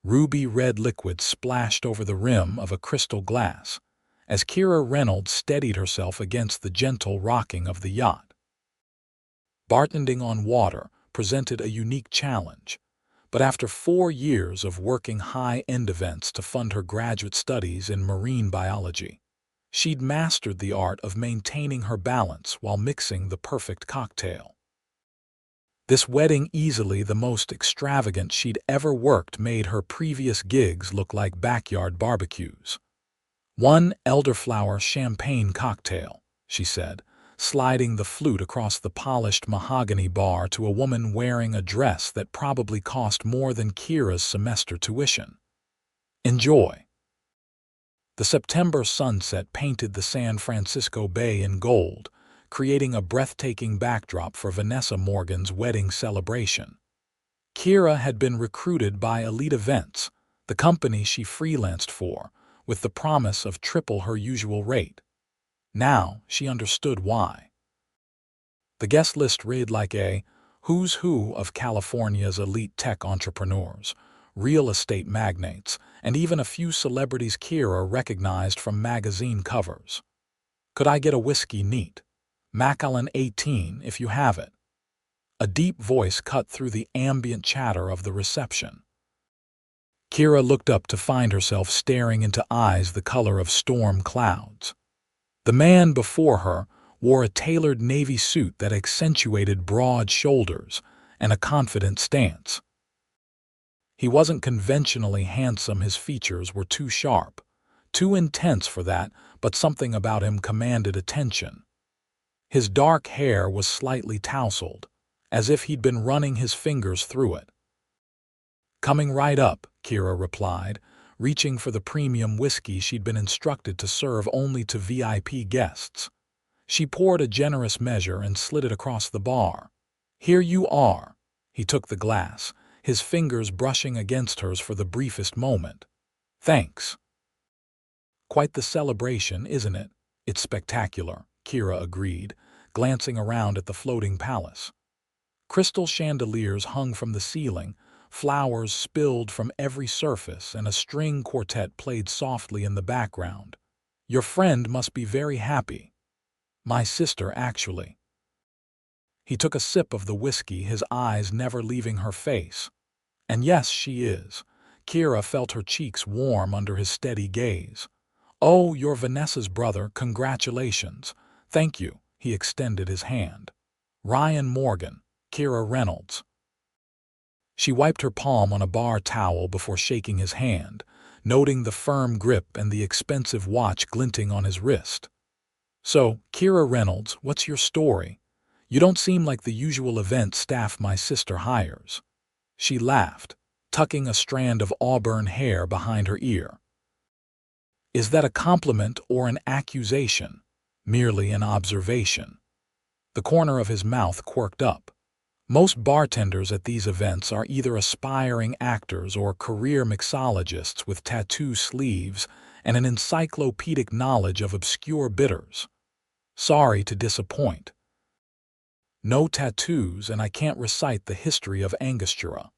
Ruby red liquid splashed over the rim of a crystal glass as Kira Reynolds steadied herself against the gentle rocking of the yacht. Bartending on water presented a unique challenge, but after 4 years of working high-end events to fund her graduate studies in marine biology, she'd mastered the art of maintaining her balance while mixing the perfect cocktail. This wedding, easily the most extravagant she'd ever worked, made her previous gigs look like backyard barbecues. "One elderflower champagne cocktail," she said, sliding the flute across the polished mahogany bar to a woman wearing a dress that probably cost more than Kira's semester tuition. "Enjoy." The September sunset painted the San Francisco Bay in gold, creating a breathtaking backdrop for Vanessa Morgan's wedding celebration. Kira had been recruited by Elite Events, the company she freelanced for, with the promise of triple her usual rate. Now she understood why. The guest list read like a who's who of California's elite tech entrepreneurs, real estate magnates, and even a few celebrities Kira recognized from magazine covers. "Could I get a whiskey neat? Macallan 18 if you have it." A deep voice cut through the ambient chatter of the reception. Kira looked up to find herself staring into eyes the color of storm clouds. The man before her wore a tailored navy suit that accentuated broad shoulders and a confident stance. He wasn't conventionally handsome. His features were too sharp, too intense for that, but something about him commanded attention. His dark hair was slightly tousled, as if he'd been running his fingers through it. "Coming right up," Kira replied, reaching for the premium whiskey she'd been instructed to serve only to VIP guests. She poured a generous measure and slid it across the bar. "Here you are." He took the glass, his fingers brushing against hers for the briefest moment. "Thanks." "Quite the celebration, isn't it?" "It's spectacular," Kira agreed, glancing around at the floating palace. Crystal chandeliers hung from the ceiling, flowers spilled from every surface, and a string quartet played softly in the background. "Your friend must be very happy." "My sister, actually." He took a sip of the whiskey, his eyes never leaving her face. "And yes, she is." Kira felt her cheeks warm under his steady gaze. "Oh, you're Vanessa's brother. Congratulations." "Thank you." He extended his hand. "Ryan Morgan, Kira Reynolds." She wiped her palm on a bar towel before shaking his hand, noting the firm grip and the expensive watch glinting on his wrist. "So, Kira Reynolds, what's your story? You don't seem like the usual event staff my sister hires." She laughed, tucking a strand of auburn hair behind her ear. "Is that a compliment or an accusation?" "Merely an observation." The corner of his mouth quirked up. Most bartenders at these events are either aspiring actors or career mixologists with tattoo sleeves and an encyclopedic knowledge of obscure bitters. "Sorry to disappoint." "No tattoos, and I can't recite the history of Angostura."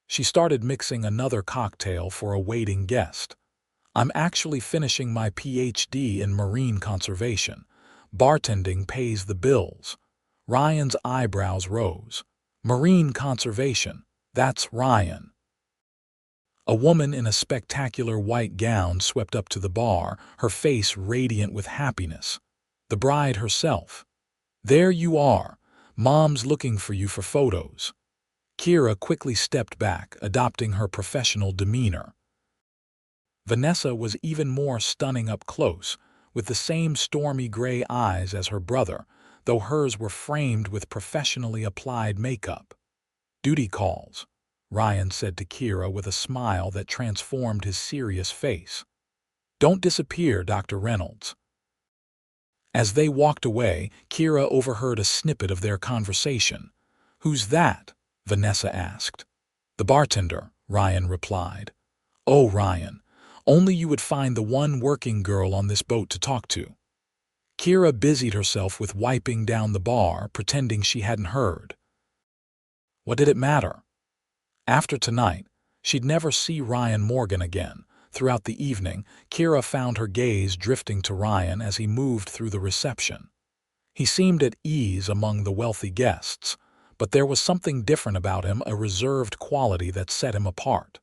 She started mixing another cocktail for a waiting guest. "I'm actually finishing my PhD in marine conservation. Bartending pays the bills." Ryan's eyebrows rose. "Marine conservation, that's Ryan." A woman in a spectacular white gown swept up to the bar, her face radiant with happiness. The bride herself. "There you are. Mom's looking for you for photos." Kira quickly stepped back, adopting her professional demeanor. Vanessa was even more stunning up close, with the same stormy gray eyes as her brother, though hers were framed with professionally applied makeup. "Duty calls," Ryan said to Kira with a smile that transformed his serious face. "Don't disappear, Dr. Reynolds." As they walked away, Kira overheard a snippet of their conversation. "Who's that?" Vanessa asked. "The bartender," Ryan replied. "Oh, Ryan, only you would find the one working girl on this boat to talk to." Kira busied herself with wiping down the bar, pretending she hadn't heard. What did it matter? After tonight, She'd never see Ryan Morgan again. Throughout the evening, Kira found her gaze drifting to Ryan as he moved through the reception. He seemed at ease among the wealthy guests, but there was something different about him, a reserved quality that set him apart.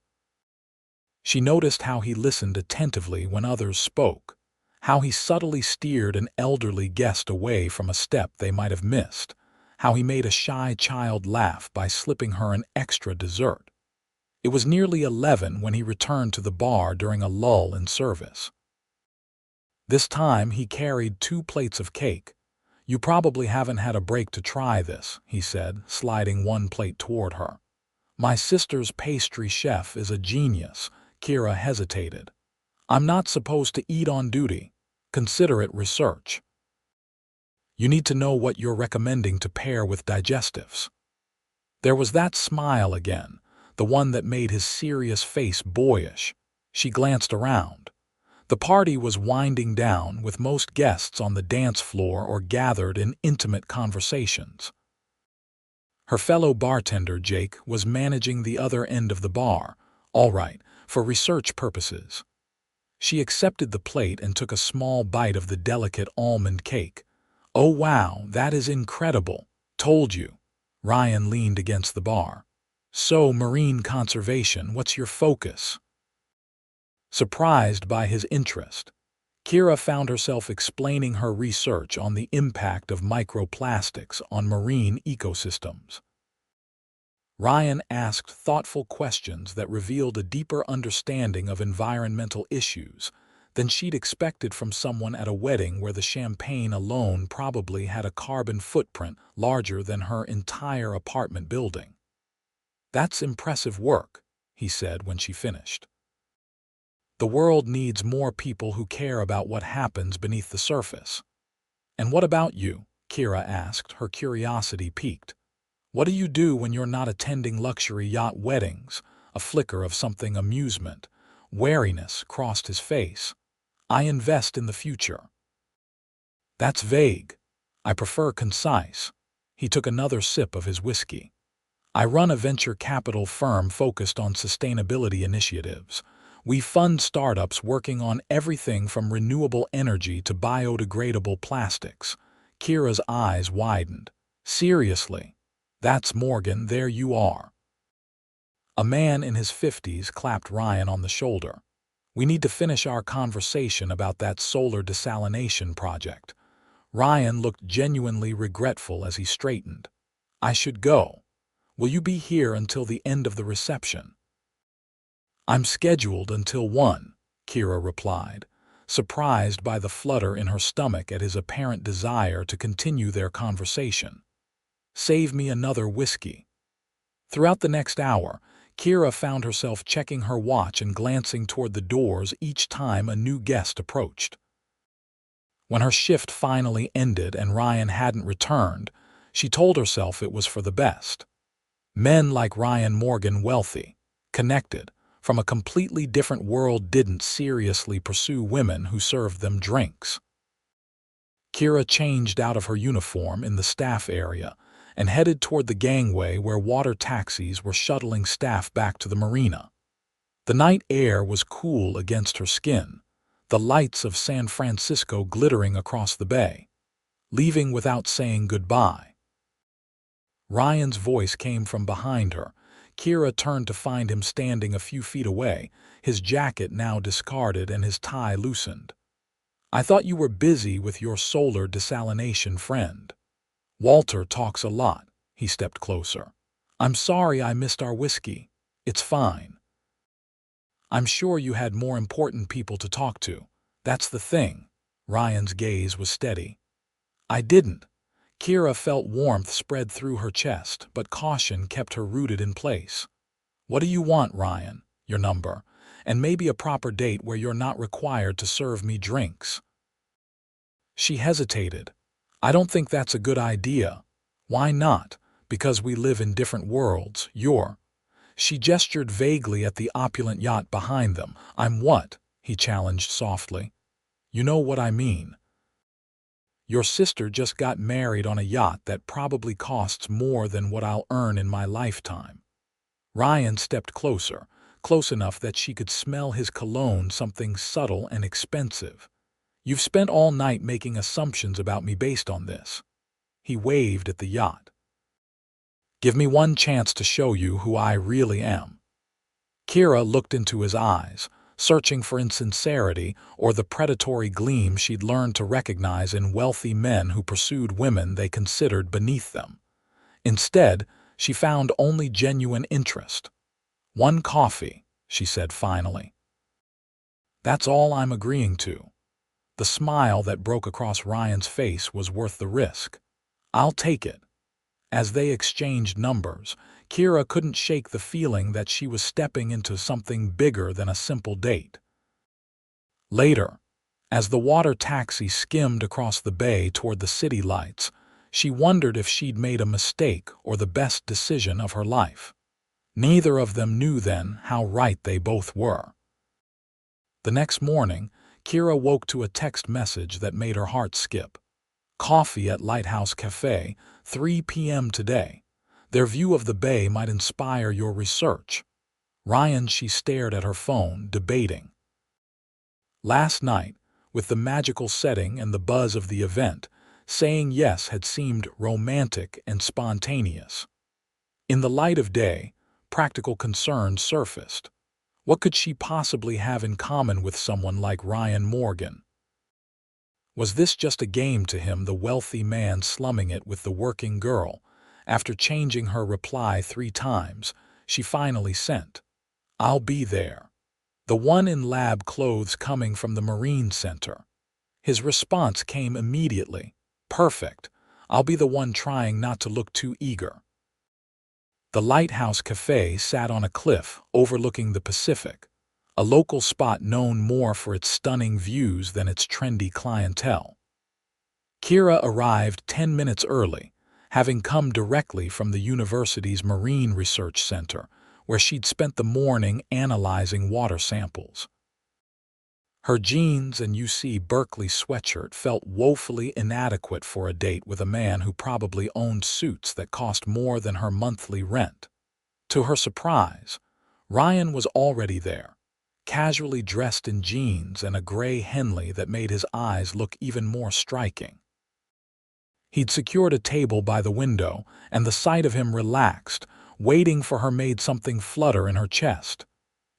She noticed how he listened attentively when others spoke, how he subtly steered an elderly guest away from a step they might have missed, how he made a shy child laugh by slipping her an extra dessert. It was nearly 11 when he returned to the bar during a lull in service. This time he carried 2 plates of cake. "You probably haven't had a break to try this," he said, sliding 1 plate toward her. "My sister's pastry chef is a genius." Kira hesitated. "I'm not supposed to eat on duty. Consider it research. You need to know what you're recommending to pair with digestives." There was that smile again, the one that made his serious face boyish. She glanced around. The party was winding down, with most guests on the dance floor or gathered in intimate conversations. Her fellow bartender, Jake, was managing the other end of the bar. "All right, for research purposes." She accepted the plate and took a small bite of the delicate almond cake. "Oh wow, that is incredible. Told you." Ryan leaned against the bar. "So, marine conservation, what's your focus?" Surprised by his interest, Kira found herself explaining her research on the impact of microplastics on marine ecosystems. Ryan asked thoughtful questions that revealed a deeper understanding of environmental issues than she'd expected from someone at a wedding where the champagne alone probably had a carbon footprint larger than her entire apartment building. "That's impressive work," he said when she finished. "The world needs more people who care about what happens beneath the surface." "And what about you?" Kira asked, her curiosity piqued. "What do you do when you're not attending luxury yacht weddings?" A flicker of something amusement, wariness crossed his face. "I invest in the future." "That's vague. I prefer concise." He took another sip of his whiskey. "I run a venture capital firm focused on sustainability initiatives. We fund startups working on everything from renewable energy to biodegradable plastics." Kira's eyes widened. "Seriously? That's Morgan, there you are." A man in his 50s clapped Ryan on the shoulder. "We need to finish our conversation about that solar desalination project." Ryan looked genuinely regretful as he straightened. "I should go. Will you be here until the end of the reception?" "I'm scheduled until 1, Kira replied, surprised by the flutter in her stomach at his apparent desire to continue their conversation. "Save me another whiskey." Throughout the next hour, Kira found herself checking her watch and glancing toward the doors each time a new guest approached. When her shift finally ended and Ryan hadn't returned, she told herself it was for the best. Men like Ryan Morgan, wealthy, connected, from a completely different world, didn't seriously pursue women who served them drinks. Kira changed out of her uniform in the staff area and headed toward the gangway where water taxis were shuttling staff back to the marina. The night air was cool against her skin, the lights of San Francisco glittering across the bay. "Leaving without saying goodbye?" Ryan's voice came from behind her. Kira turned to find him standing a few feet away, his jacket now discarded and his tie loosened. "I thought you were busy with your solar desalination friend." "Walter talks a lot." He stepped closer. "I'm sorry I missed our whiskey." "It's fine. I'm sure you had more important people to talk to." "That's the thing." Ryan's gaze was steady. "I didn't." Kira felt warmth spread through her chest, but caution kept her rooted in place. "What do you want, Ryan?" "Your number, and maybe a proper date where you're not required to serve me drinks." She hesitated. "I don't think that's a good idea." "Why not?" "Because we live in different worlds. You're—" She gestured vaguely at the opulent yacht behind them. "I'm what?" he challenged softly. "You know what I mean. Your sister just got married on a yacht that probably costs more than what I'll earn in my lifetime." Ryan stepped closer, close enough that she could smell his cologne, something subtle and expensive. "You've spent all night making assumptions about me based on this." He waved at the yacht. "Give me one chance to show you who I really am." Kira looked into his eyes, searching for insincerity or the predatory gleam she'd learned to recognize in wealthy men who pursued women they considered beneath them. Instead, she found only genuine interest. "One coffee," she said finally. "That's all I'm agreeing to." The smile that broke across Ryan's face was worth the risk. "I'll take it." As they exchanged numbers, Kira couldn't shake the feeling that she was stepping into something bigger than a simple date. Later, as the water taxi skimmed across the bay toward the city lights, she wondered if she'd made a mistake or the best decision of her life. Neither of them knew then how right they both were. The next morning, Kira woke to a text message that made her heart skip. "Coffee at Lighthouse Cafe, 3 p.m. today. Their view of the bay might inspire your research." Ryan, she stared at her phone, debating. Last night, with the magical setting and the buzz of the event, saying yes had seemed romantic and spontaneous. In the light of day, practical concerns surfaced. What could she possibly have in common with someone like Ryan Morgan? Was this just a game to him, the wealthy man slumming it with the working girl? After changing her reply 3 times, she finally sent, "I'll be there." The one in lab clothes coming from the Marine Center. His response came immediately. "Perfect. I'll be the one trying not to look too eager." The Lighthouse Cafe sat on a cliff overlooking the Pacific, a local spot known more for its stunning views than its trendy clientele. Kira arrived 10 minutes early, having come directly from the university's Marine Research Center, where she'd spent the morning analyzing water samples. Her jeans and UC Berkeley sweatshirt felt woefully inadequate for a date with a man who probably owned suits that cost more than her monthly rent. To her surprise, Ryan was already there, casually dressed in jeans and a gray Henley that made his eyes look even more striking. He'd secured a table by the window, and the sight of him relaxed, waiting for her made something flutter in her chest.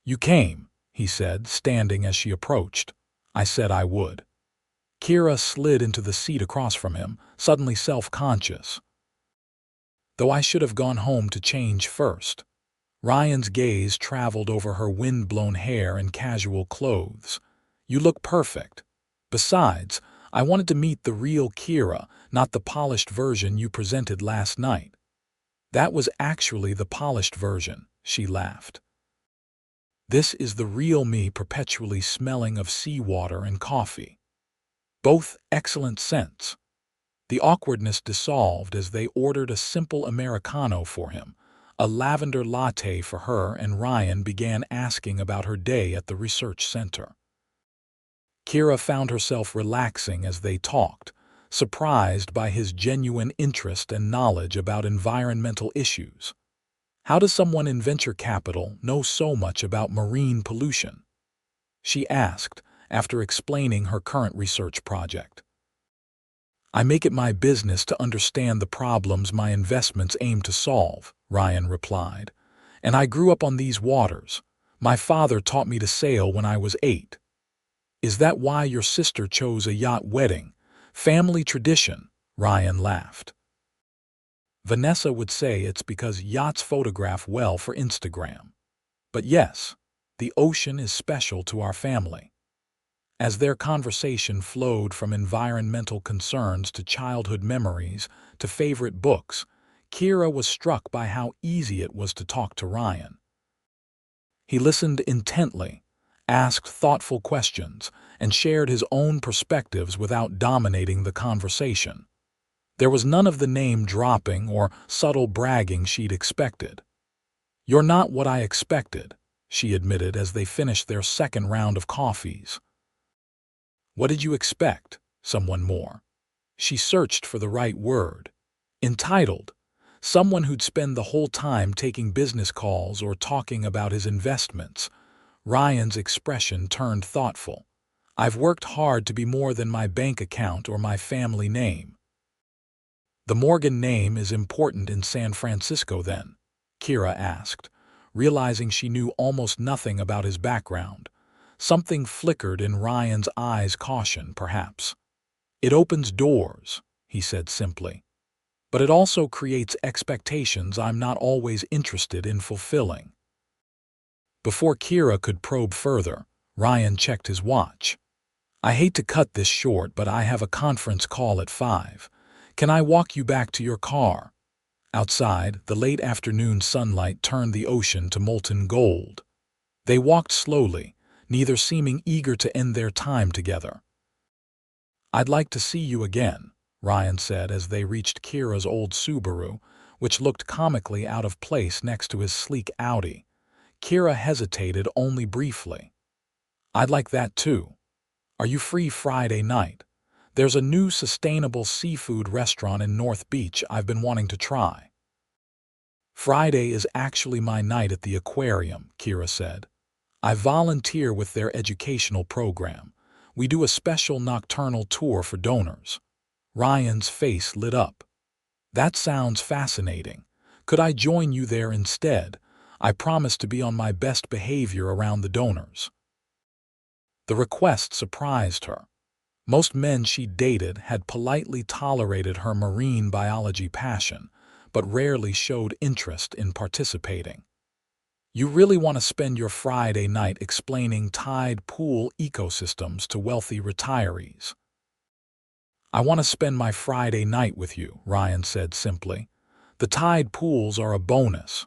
"You came," he said, standing as she approached. "I said I would." Kira slid into the seat across from him, suddenly self-conscious. "Though I should have gone home to change first." Ryan's gaze traveled over her wind-blown hair and casual clothes. "You look perfect. Besides, I wanted to meet the real Kira, not the polished version you presented last night." "That was actually the polished version," she laughed. "This is the real me, perpetually smelling of seawater and coffee. Both excellent scents." The awkwardness dissolved as they ordered a simple Americano for him, a lavender latte for her, and Ryan began asking about her day at the research center. Kira found herself relaxing as they talked, surprised by his genuine interest and knowledge about environmental issues. How does someone in venture capital know so much about marine pollution? She asked, after explaining her current research project. "I make it my business to understand the problems my investments aim to solve," Ryan replied. "And I grew up on these waters. My father taught me to sail when I was 8. "Is that why your sister chose a yacht wedding? Family tradition?" Ryan laughed. "Vanessa would say it's because yachts photograph well for Instagram. But yes, the ocean is special to our family." As their conversation flowed from environmental concerns to childhood memories to favorite books, Kira was struck by how easy it was to talk to Ryan. He listened intently, asked thoughtful questions, and shared his own perspectives without dominating the conversation. There was none of the name-dropping or subtle bragging she'd expected. "You're not what I expected," she admitted as they finished their second round of coffees. "What did you expect? Someone more?" She searched for the right word. "Entitled. someone who'd spend the whole time taking business calls or talking about his investments. Ryan's expression turned thoughtful. I've worked hard to be more than my bank account or my family name. The Morgan name is important in San Francisco then? Kira asked, realizing she knew almost nothing about his background. Something flickered in Ryan's eyes, caution, perhaps. It opens doors, he said simply. But it also creates expectations I'm not always interested in fulfilling. Before Kira could probe further, Ryan checked his watch. I hate to cut this short, but I have a conference call at 5. Can I walk you back to your car? Outside, the late afternoon sunlight turned the ocean to molten gold. They walked slowly, neither seeming eager to end their time together. I'd like to see you again, Ryan said as they reached Kira's old Subaru, which looked comically out of place next to his sleek Audi. Kira hesitated only briefly. I'd like that too. Are you free Friday night? There's a new sustainable seafood restaurant in North Beach I've been wanting to try. Friday is actually my night at the aquarium, Kira said. I volunteer with their educational program. We do a special nocturnal tour for donors. Ryan's face lit up. That sounds fascinating. Could I join you there instead? I promise to be on my best behavior around the donors. The request surprised her. Most men she dated had politely tolerated her marine biology passion, but rarely showed interest in participating. You really want to spend your Friday night explaining tide pool ecosystems to wealthy retirees? I want to spend my Friday night with you, Ryan said simply. The tide pools are a bonus.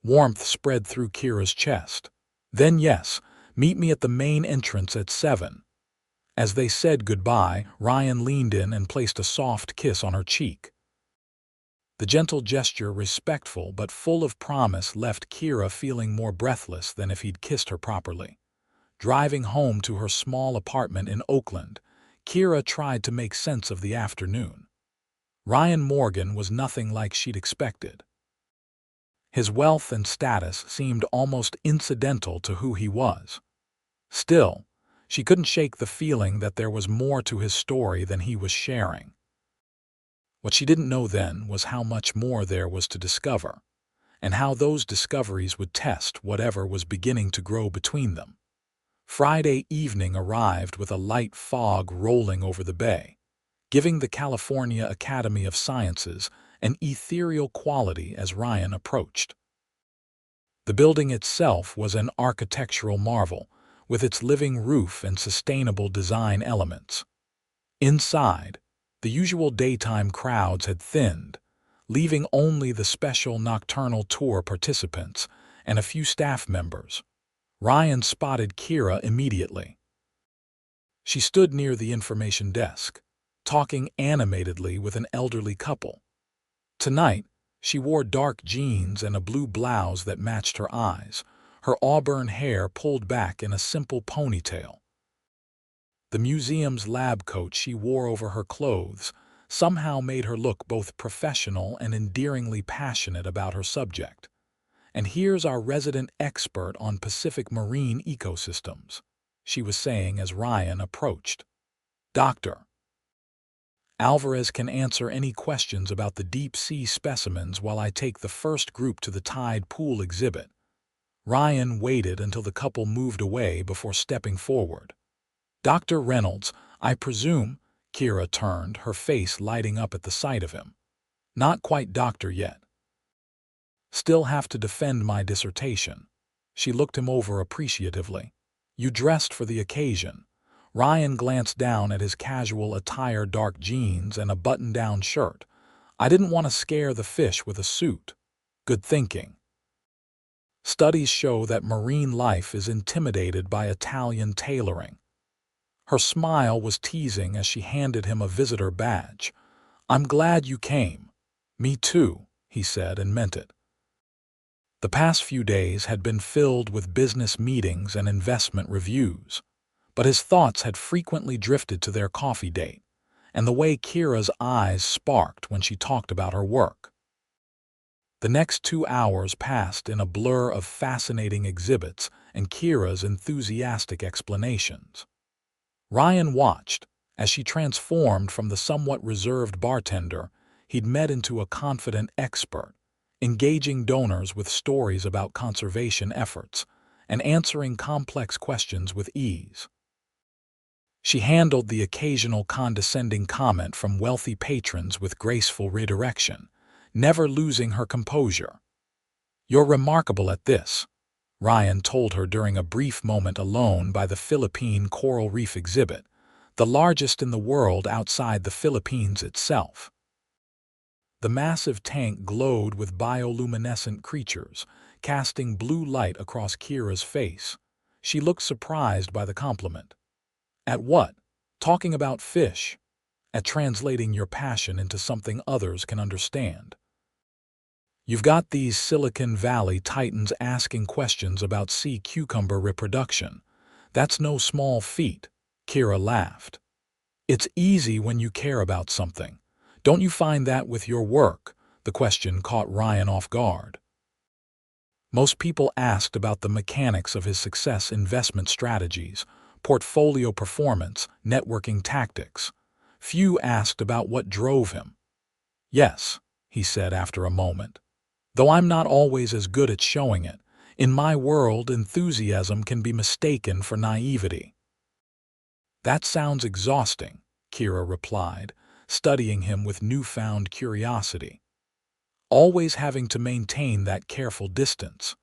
Warmth spread through Kira's chest. Then yes, meet me at the main entrance at 7. As they said goodbye, Ryan leaned in and placed a soft kiss on her cheek. The gentle gesture, respectful but full of promise, left Kira feeling more breathless than if he'd kissed her properly. Driving home to her small apartment in Oakland, Kira tried to make sense of the afternoon. Ryan Morgan was nothing like she'd expected. His wealth and status seemed almost incidental to who he was. Still, she couldn't shake the feeling that there was more to his story than he was sharing. What she didn't know then was how much more there was to discover, and how those discoveries would test whatever was beginning to grow between them. Friday evening arrived with a light fog rolling over the bay, giving the California Academy of Sciences an ethereal quality as Ryan approached. The building itself was an architectural marvel, with its living roof and sustainable design elements. Inside, the usual daytime crowds had thinned, leaving only the special nocturnal tour participants and a few staff members. Ryan spotted Kira immediately. She stood near the information desk, talking animatedly with an elderly couple. Tonight, she wore dark jeans and a blue blouse that matched her eyes, her auburn hair pulled back in a simple ponytail. The museum's lab coat she wore over her clothes somehow made her look both professional and endearingly passionate about her subject. And here's our resident expert on Pacific marine ecosystems, she was saying as Ryan approached. Dr. Alvarez can answer any questions about the deep-sea specimens while I take the first group to the tide pool exhibit. Ryan waited until the couple moved away before stepping forward. Dr. Reynolds, I presume. Kira turned, her face lighting up at the sight of him. Not quite doctor yet. Still have to defend my dissertation. She looked him over appreciatively. You dressed for the occasion. Ryan glanced down at his casual attire, dark jeans and a button-down shirt. I didn't want to scare the fish with a suit. Good thinking. Studies show that marine life is intimidated by Italian tailoring. Her smile was teasing as she handed him a visitor badge. I'm glad you came. Me too, he said, and meant it. The past few days had been filled with business meetings and investment reviews, but his thoughts had frequently drifted to their coffee date, and the way Kira's eyes sparked when she talked about her work. The next 2 hours passed in a blur of fascinating exhibits and Kira's enthusiastic explanations. Ryan watched as she transformed from the somewhat reserved bartender he'd met into a confident expert, engaging donors with stories about conservation efforts and answering complex questions with ease. She handled the occasional condescending comment from wealthy patrons with graceful redirection, never losing her composure. "You're remarkable at this," Ryan told her during a brief moment alone by the Philippine Coral Reef exhibit, the largest in the world outside the Philippines itself. The massive tank glowed with bioluminescent creatures, casting blue light across Kira's face. She looked surprised by the compliment. "At what? Talking about fish. At translating your passion into something others can understand. You've got these Silicon Valley titans asking questions about sea cucumber reproduction. That's no small feat," Kira laughed. "It's easy when you care about something. Don't you find that with your work?" The question caught Ryan off guard. Most people asked about the mechanics of his success investment strategies, portfolio performance, networking tactics. Few asked about what drove him. "Yes," he said after a moment. "Though I'm not always as good at showing it, in my world enthusiasm can be mistaken for naivety." "That sounds exhausting," Kira replied, studying him with newfound curiosity. Always having to maintain that careful distance.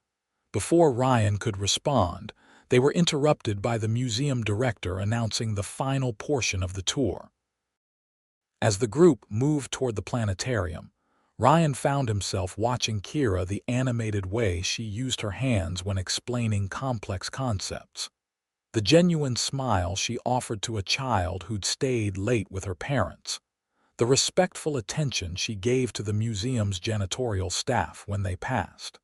Before Ryan could respond, they were interrupted by the museum director announcing the final portion of the tour. As the group moved toward the planetarium, Ryan found himself watching Kira the animated way she used her hands when explaining complex concepts. The genuine smile she offered to a child who'd stayed late with her parents. The respectful attention she gave to the museum's janitorial staff when they passed.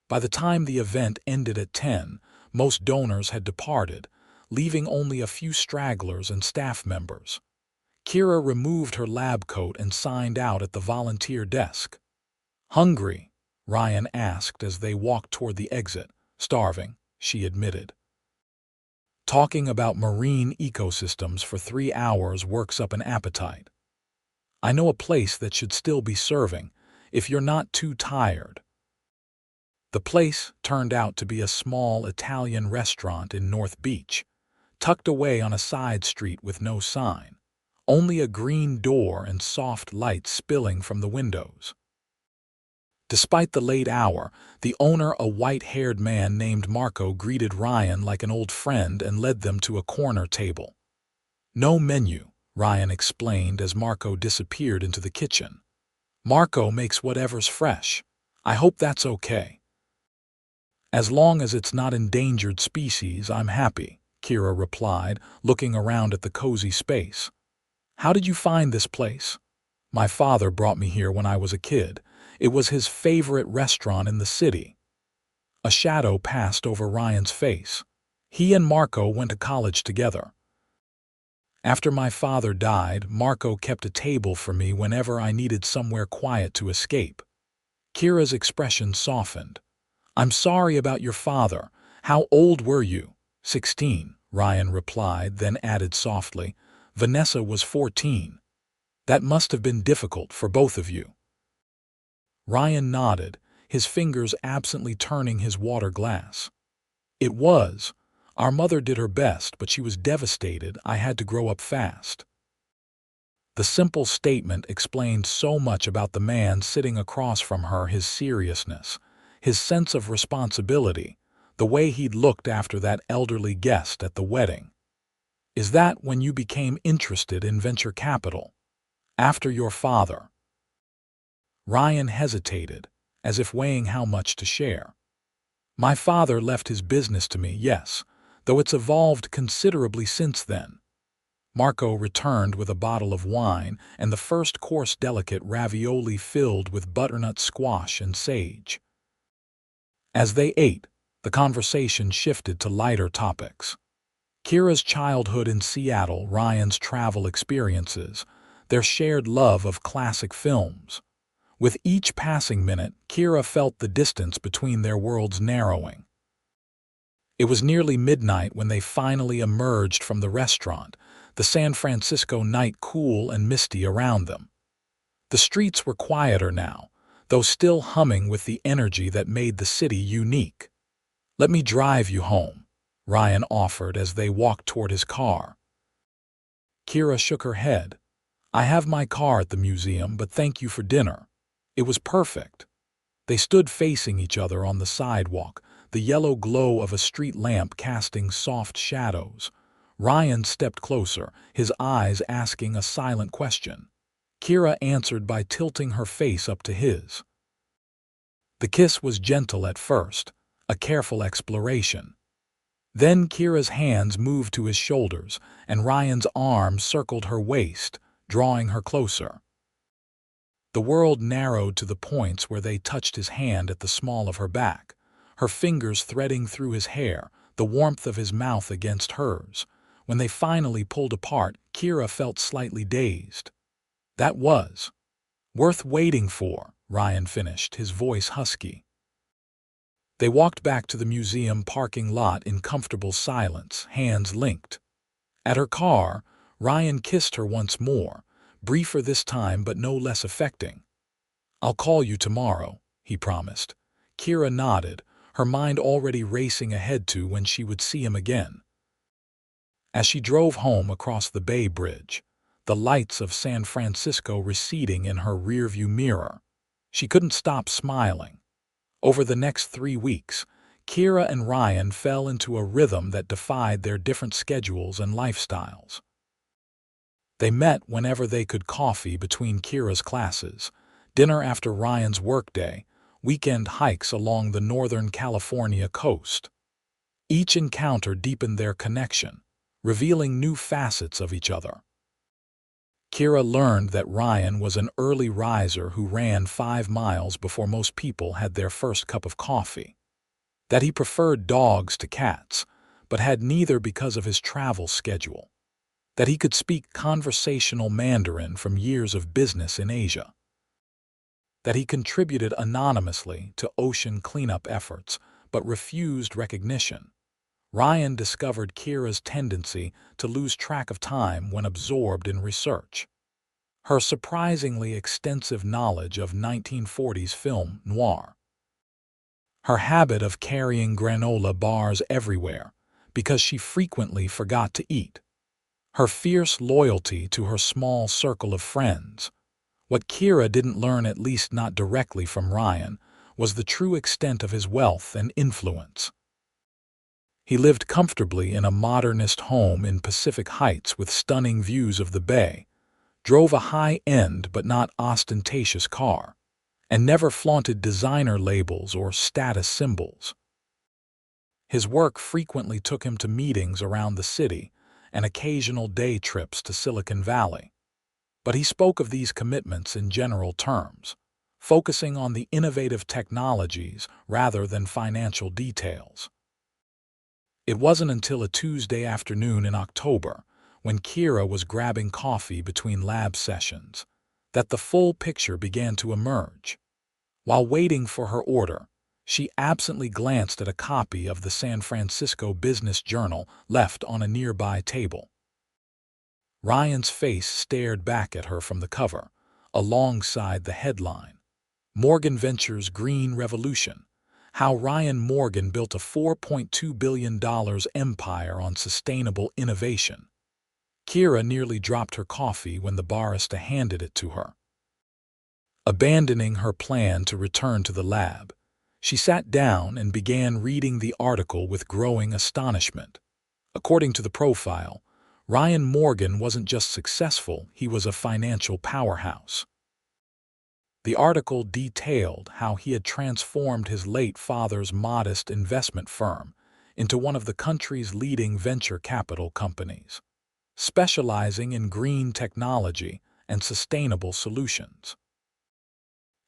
By the time the event ended at 10, most donors had departed, leaving only a few stragglers and staff members. Kira removed her lab coat and signed out at the volunteer desk. "Hungry?" Ryan asked as they walked toward the exit. "Starving," she admitted. "Talking about marine ecosystems for 3 hours works up an appetite. I know a place that should still be serving, if you're not too tired." The place turned out to be a small Italian restaurant in North Beach, tucked away on a side street with no sign. Only a green door and soft light spilling from the windows. Despite the late hour, the owner, a white-haired man named Marco, greeted Ryan like an old friend and led them to a corner table. "No menu," Ryan explained as Marco disappeared into the kitchen. "Marco makes whatever's fresh. I hope that's okay." "As long as it's not endangered species, I'm happy," Kira replied, looking around at the cozy space. "How did you find this place?" "My father brought me here when I was a kid. It was his favorite restaurant in the city." A shadow passed over Ryan's face. He and Marco went to college together. "After my father died, Marco kept a table for me whenever I needed somewhere quiet to escape." Kira's expression softened. "I'm sorry about your father. How old were you?" 16, Ryan replied, then added softly, "Vanessa was 14. That must have been difficult for both of you." Ryan nodded, his fingers absently turning his water glass. "It was. Our mother did her best, but she was devastated I had to grow up fast." The simple statement explained so much about the man sitting across from her, his seriousness, his sense of responsibility, the way he'd looked after that elderly guest at the wedding. "Is that when you became interested in venture capital? After your father?" Ryan hesitated, as if weighing how much to share. "My father left his business to me, yes, though it's evolved considerably since then." Marco returned with a bottle of wine and the first-course delicate ravioli filled with butternut squash and sage. As they ate, the conversation shifted to lighter topics. Kira's childhood in Seattle, Ryan's travel experiences, their shared love of classic films. With each passing minute, Kira felt the distance between their worlds narrowing. It was nearly midnight when they finally emerged from the restaurant, the San Francisco night cool and misty around them. The streets were quieter now, though still humming with the energy that made the city unique. "Let me drive you home," Ryan offered as they walked toward his car. Kira shook her head. "I have my car at the museum, but thank you for dinner. It was perfect." They stood facing each other on the sidewalk, the yellow glow of a street lamp casting soft shadows. Ryan stepped closer, his eyes asking a silent question. Kira answered by tilting her face up to his. The kiss was gentle at first, a careful exploration. Then Kira's hands moved to his shoulders, and Ryan's arm circled her waist, drawing her closer. The world narrowed to the points where they touched his hand at the small of her back, her fingers threading through his hair, the warmth of his mouth against hers. When they finally pulled apart, Kira felt slightly dazed. "That was worth waiting for," Ryan finished, his voice husky. They walked back to the museum parking lot in comfortable silence, hands linked. At her car, Ryan kissed her once more, briefer this time but no less affecting. "I'll call you tomorrow," he promised. Kira nodded, her mind already racing ahead to when she would see him again. As she drove home across the Bay Bridge, the lights of San Francisco receding in her rearview mirror, she couldn't stop smiling. Over the next 3 weeks, Kira and Ryan fell into a rhythm that defied their different schedules and lifestyles. They met whenever they could, coffee between Kira's classes, dinner after Ryan's workday, weekend hikes along the Northern California coast. Each encounter deepened their connection, revealing new facets of each other. Kira learned that Ryan was an early riser who ran 5 miles before most people had their first cup of coffee. That he preferred dogs to cats, but had neither because of his travel schedule. That he could speak conversational Mandarin from years of business in Asia. That he contributed anonymously to ocean cleanup efforts, but refused recognition. Ryan discovered Kira's tendency to lose track of time when absorbed in research. Her surprisingly extensive knowledge of 1940s film noir. Her habit of carrying granola bars everywhere because she frequently forgot to eat. Her fierce loyalty to her small circle of friends. What Kira didn't learn, at least not directly from Ryan, was the true extent of his wealth and influence. He lived comfortably in a modernist home in Pacific Heights with stunning views of the bay, drove a high-end but not ostentatious car, and never flaunted designer labels or status symbols. His work frequently took him to meetings around the city and occasional day trips to Silicon Valley. But he spoke of these commitments in general terms, focusing on the innovative technologies rather than financial details. It wasn't until a Tuesday afternoon in October, when Kira was grabbing coffee between lab sessions, that the full picture began to emerge. While waiting for her order, she absently glanced at a copy of the San Francisco Business Journal left on a nearby table. Ryan's face stared back at her from the cover, alongside the headline, "Morgan Ventures' Green Revolution: How Ryan Morgan Built a $4.2 billion Empire on Sustainable Innovation." Kira nearly dropped her coffee when the barista handed it to her. Abandoning her plan to return to the lab, she sat down and began reading the article with growing astonishment. According to the profile, Ryan Morgan wasn't just successful, he was a financial powerhouse. The article detailed how he had transformed his late father's modest investment firm into one of the country's leading venture capital companies, specializing in green technology and sustainable solutions.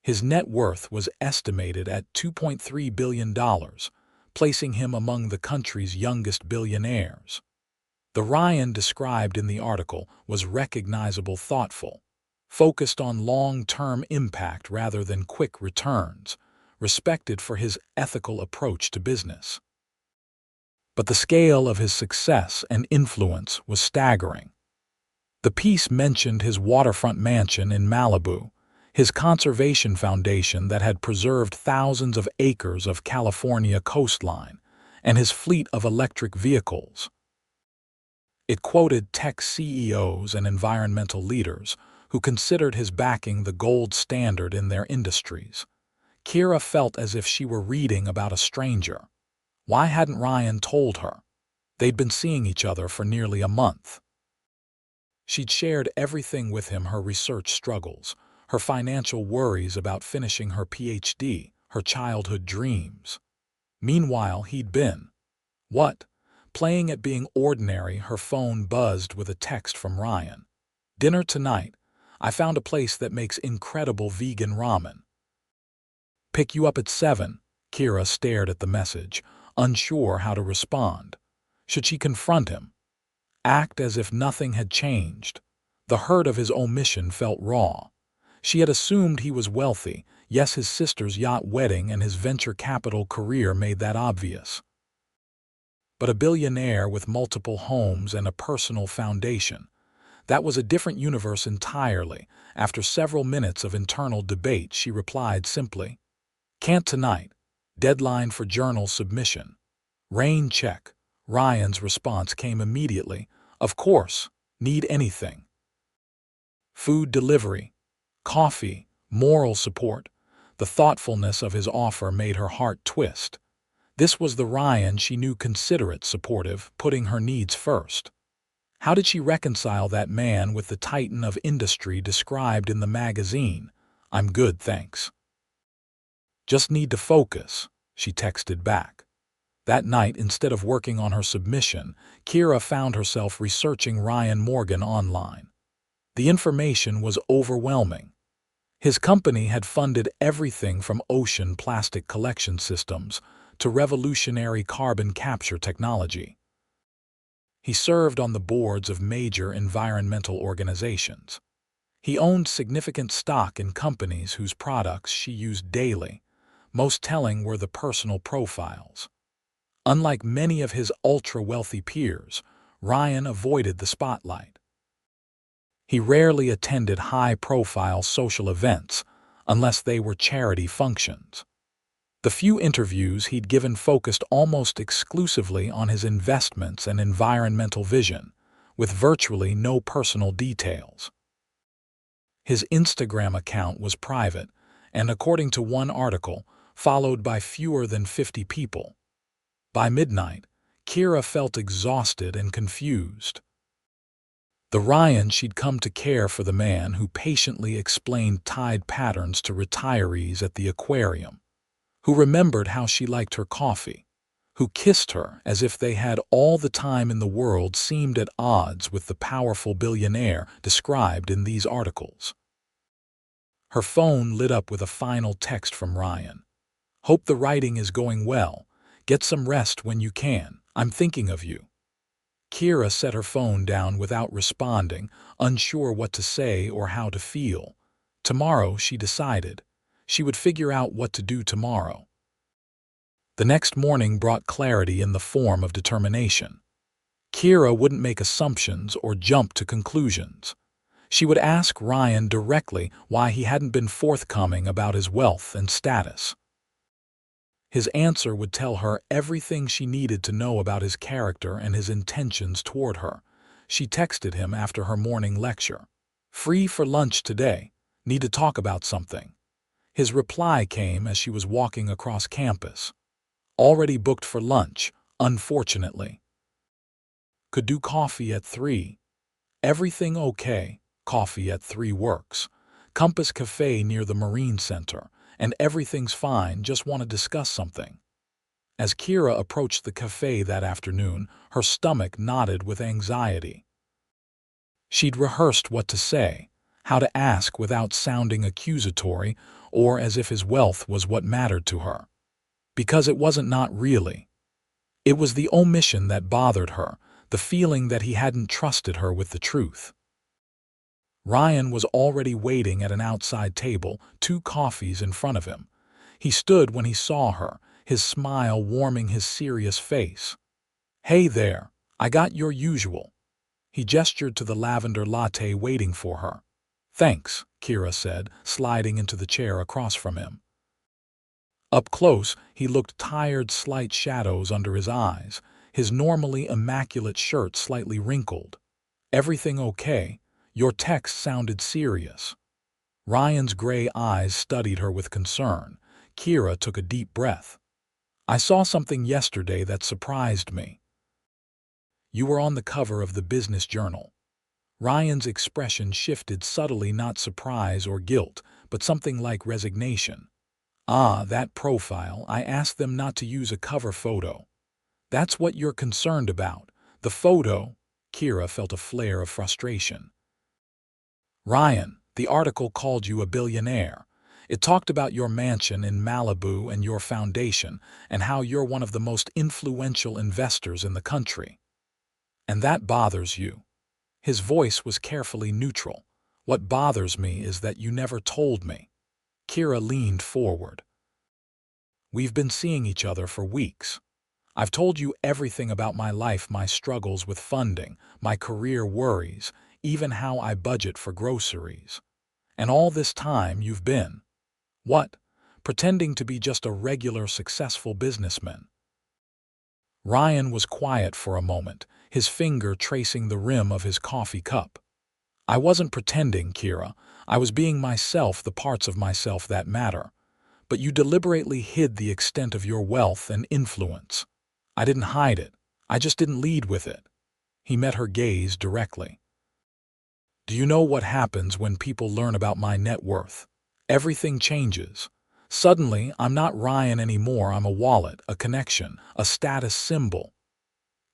His net worth was estimated at $2.3 billion, placing him among the country's youngest billionaires. The Ryan described in the article was recognizable, thoughtful, focused on long-term impact rather than quick returns, respected for his ethical approach to business. But the scale of his success and influence was staggering. The piece mentioned his waterfront mansion in Malibu, his conservation foundation that had preserved thousands of acres of California coastline, and his fleet of electric vehicles. It quoted tech CEOs and environmental leaders who considered his backing the gold standard in their industries. Kira felt as if she were reading about a stranger. Why hadn't Ryan told her? They'd been seeing each other for nearly a month. She'd shared everything with him: her research struggles, her financial worries about finishing her PhD, her childhood dreams. Meanwhile, he'd been, what? Playing at being ordinary. Her phone buzzed with a text from Ryan. "Dinner tonight. I found a place that makes incredible vegan ramen. Pick you up at 7. Kira stared at the message, unsure how to respond. Should she confront him? Act as if nothing had changed? The hurt of his omission felt raw. She had assumed he was wealthy. Yes, his sister's yacht wedding and his venture capital career made that obvious. But a billionaire with multiple homes and a personal foundation, that was a different universe entirely. After several minutes of internal debate, she replied simply, "Can't tonight. Deadline for journal submission." Rain check. Ryan's response came immediately. "Of course. Need anything?" Food delivery, coffee, moral support. The thoughtfulness of his offer made her heart twist. This was the Ryan she knew: considerate, supportive, putting her needs first. How did she reconcile that man with the titan of industry described in the magazine? "I'm good, thanks. Just need to focus," she texted back. That night, instead of working on her submission, Kira found herself researching Ryan Morgan online. The information was overwhelming. His company had funded everything from ocean plastic collection systems to revolutionary carbon capture technology. He served on the boards of major environmental organizations. He owned significant stock in companies whose products she used daily. Most telling were the personal profiles. Unlike many of his ultra-wealthy peers, Ryan avoided the spotlight. He rarely attended high-profile social events unless they were charity functions. The few interviews he'd given focused almost exclusively on his investments and environmental vision, with virtually no personal details. His Instagram account was private and, according to one article, followed by fewer than 50 people. By midnight, Kira felt exhausted and confused. The Ryan she'd come to care for, the man who patiently explained tide patterns to retirees at the aquarium, who remembered how she liked her coffee, who kissed her as if they had all the time in the world, seemed at odds with the powerful billionaire described in these articles. Her phone lit up with a final text from Ryan. "Hope the writing is going well. Get some rest when you can. I'm thinking of you." Kira set her phone down without responding, unsure what to say or how to feel. Tomorrow, she decided. She would figure out what to do tomorrow. The next morning brought clarity in the form of determination. Kira wouldn't make assumptions or jump to conclusions. She would ask Ryan directly why he hadn't been forthcoming about his wealth and status. His answer would tell her everything she needed to know about his character and his intentions toward her. She texted him after her morning lecture. "Free for lunch today. Need to talk about something." His reply came as she was walking across campus. "Already booked for lunch, unfortunately. Could do coffee at 3. Everything okay? Coffee at 3 works. Compass Cafe near the Marine Center. And everything's fine, just want to discuss something." As Kira approached the cafe that afternoon, her stomach knotted with anxiety. She'd rehearsed what to say, how to ask without sounding accusatory or as if his wealth was what mattered to her. Because it wasn't, not really. It was the omission that bothered her, the feeling that he hadn't trusted her with the truth. Ryan was already waiting at an outside table, 2 coffees in front of him. He stood when he saw her, his smile warming his serious face. "Hey there, I got your usual." He gestured to the lavender latte waiting for her. "Thanks," Kira said, sliding into the chair across from him. Up close, he looked tired, slight shadows under his eyes, his normally immaculate shirt slightly wrinkled. "Everything okay?" Your text sounded serious. Ryan's gray eyes studied her with concern. Kira took a deep breath. "I saw something yesterday that surprised me. You were on the cover of the business journal." Ryan's expression shifted subtly, not surprise or guilt, but something like resignation. "Ah, that profile. I asked them not to use a cover photo." "That's what you're concerned about. The photo." Kira felt a flare of frustration. "Ryan, the article called you a billionaire. It talked about your mansion in Malibu and your foundation and how you're one of the most influential investors in the country. And that bothers you." His voice was carefully neutral. "What bothers me is that you never told me." Kira leaned forward. "We've been seeing each other for weeks. I've told you everything about my life, my struggles with funding, my career worries, even how I budget for groceries. And all this time you've been, what? Pretending to be just a regular, successful businessman." Ryan was quiet for a moment, his finger tracing the rim of his coffee cup. "I wasn't pretending, Kira. I was being myself, the parts of myself that matter. But you deliberately hid the extent of your wealth and influence." "I didn't hide it. I just didn't lead with it." He met her gaze directly. "Do you know what happens when people learn about my net worth? Everything changes. Suddenly, I'm not Ryan anymore. I'm a wallet, a connection, a status symbol."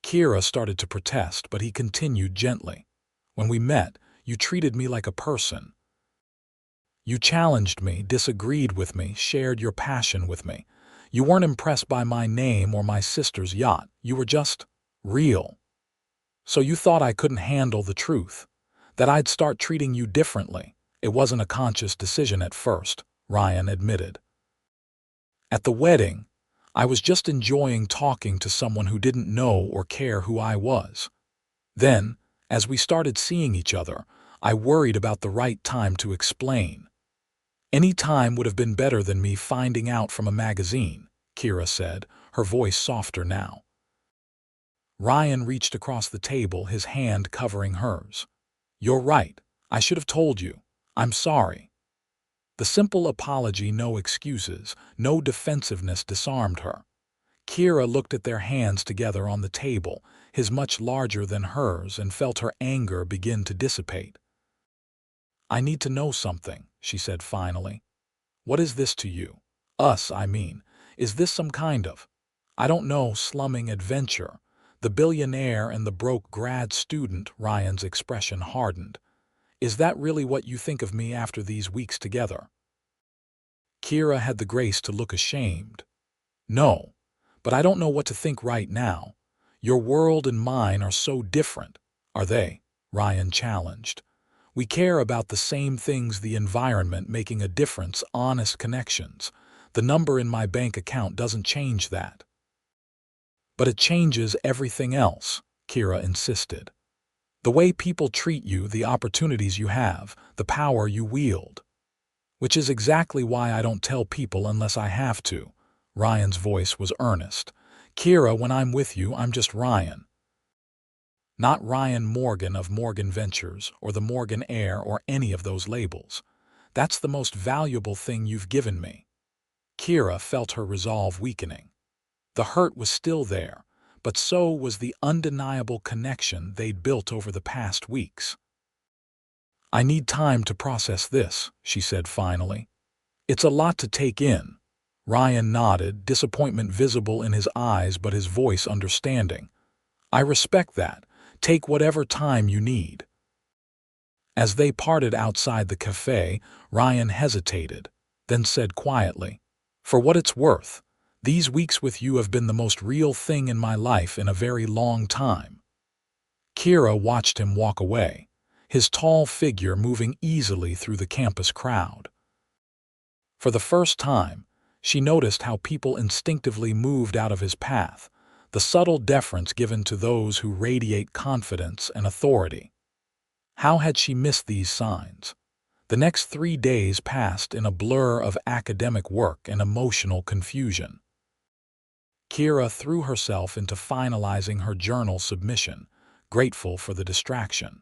Kira started to protest, but he continued gently. "When we met, you treated me like a person. You challenged me, disagreed with me, shared your passion with me. You weren't impressed by my name or my sister's yacht. You were just real. So you thought I couldn't handle the truth, that I'd start treating you differently." "It wasn't a conscious decision at first," Ryan admitted. "At the wedding, I was just enjoying talking to someone who didn't know or care who I was. Then, as we started seeing each other, I worried about the right time to explain. Any time would have been better than me finding out from a magazine," Kira said, her voice softer now. Ryan reached across the table, his hand covering hers. "You're right. I should have told you. I'm sorry." The simple apology, no excuses, no defensiveness, disarmed her. Kira looked at their hands together on the table, his much larger than hers, and felt her anger begin to dissipate. "I need to know something," she said finally. "What is this to you? Us, I mean. Is this some kind of, I don't know, slumming adventure? The billionaire and the broke grad student." Ryan's expression hardened. "Is that really what you think of me after these weeks together?" Kira had the grace to look ashamed. "No, but I don't know what to think right now. Your world and mine are so different." "Are they?" Ryan challenged. "We care about the same things, the environment, making a difference, honest connections. The number in my bank account doesn't change that." "But it changes everything else," Kira insisted. "The way people treat you, the opportunities you have, the power you wield." "Which is exactly why I don't tell people unless I have to." Ryan's voice was earnest. "Kira, when I'm with you, I'm just Ryan. Not Ryan Morgan of Morgan Ventures or the Morgan Heir or any of those labels. That's the most valuable thing you've given me." Kira felt her resolve weakening. The hurt was still there, but so was the undeniable connection they'd built over the past weeks. "I need time to process this," she said finally. "It's a lot to take in." Ryan nodded, disappointment visible in his eyes but his voice understanding. "I respect that. Take whatever time you need." As they parted outside the cafe, Ryan hesitated, then said quietly, "For what it's worth, these weeks with you have been the most real thing in my life in a very long time." Kira watched him walk away. his tall figure moving easily through the campus crowd. For the first time, she noticed how people instinctively moved out of his path, the subtle deference given to those who radiate confidence and authority. How had she missed these signs? The next 3 days passed in a blur of academic work and emotional confusion. Kira threw herself into finalizing her journal submission, grateful for the distraction.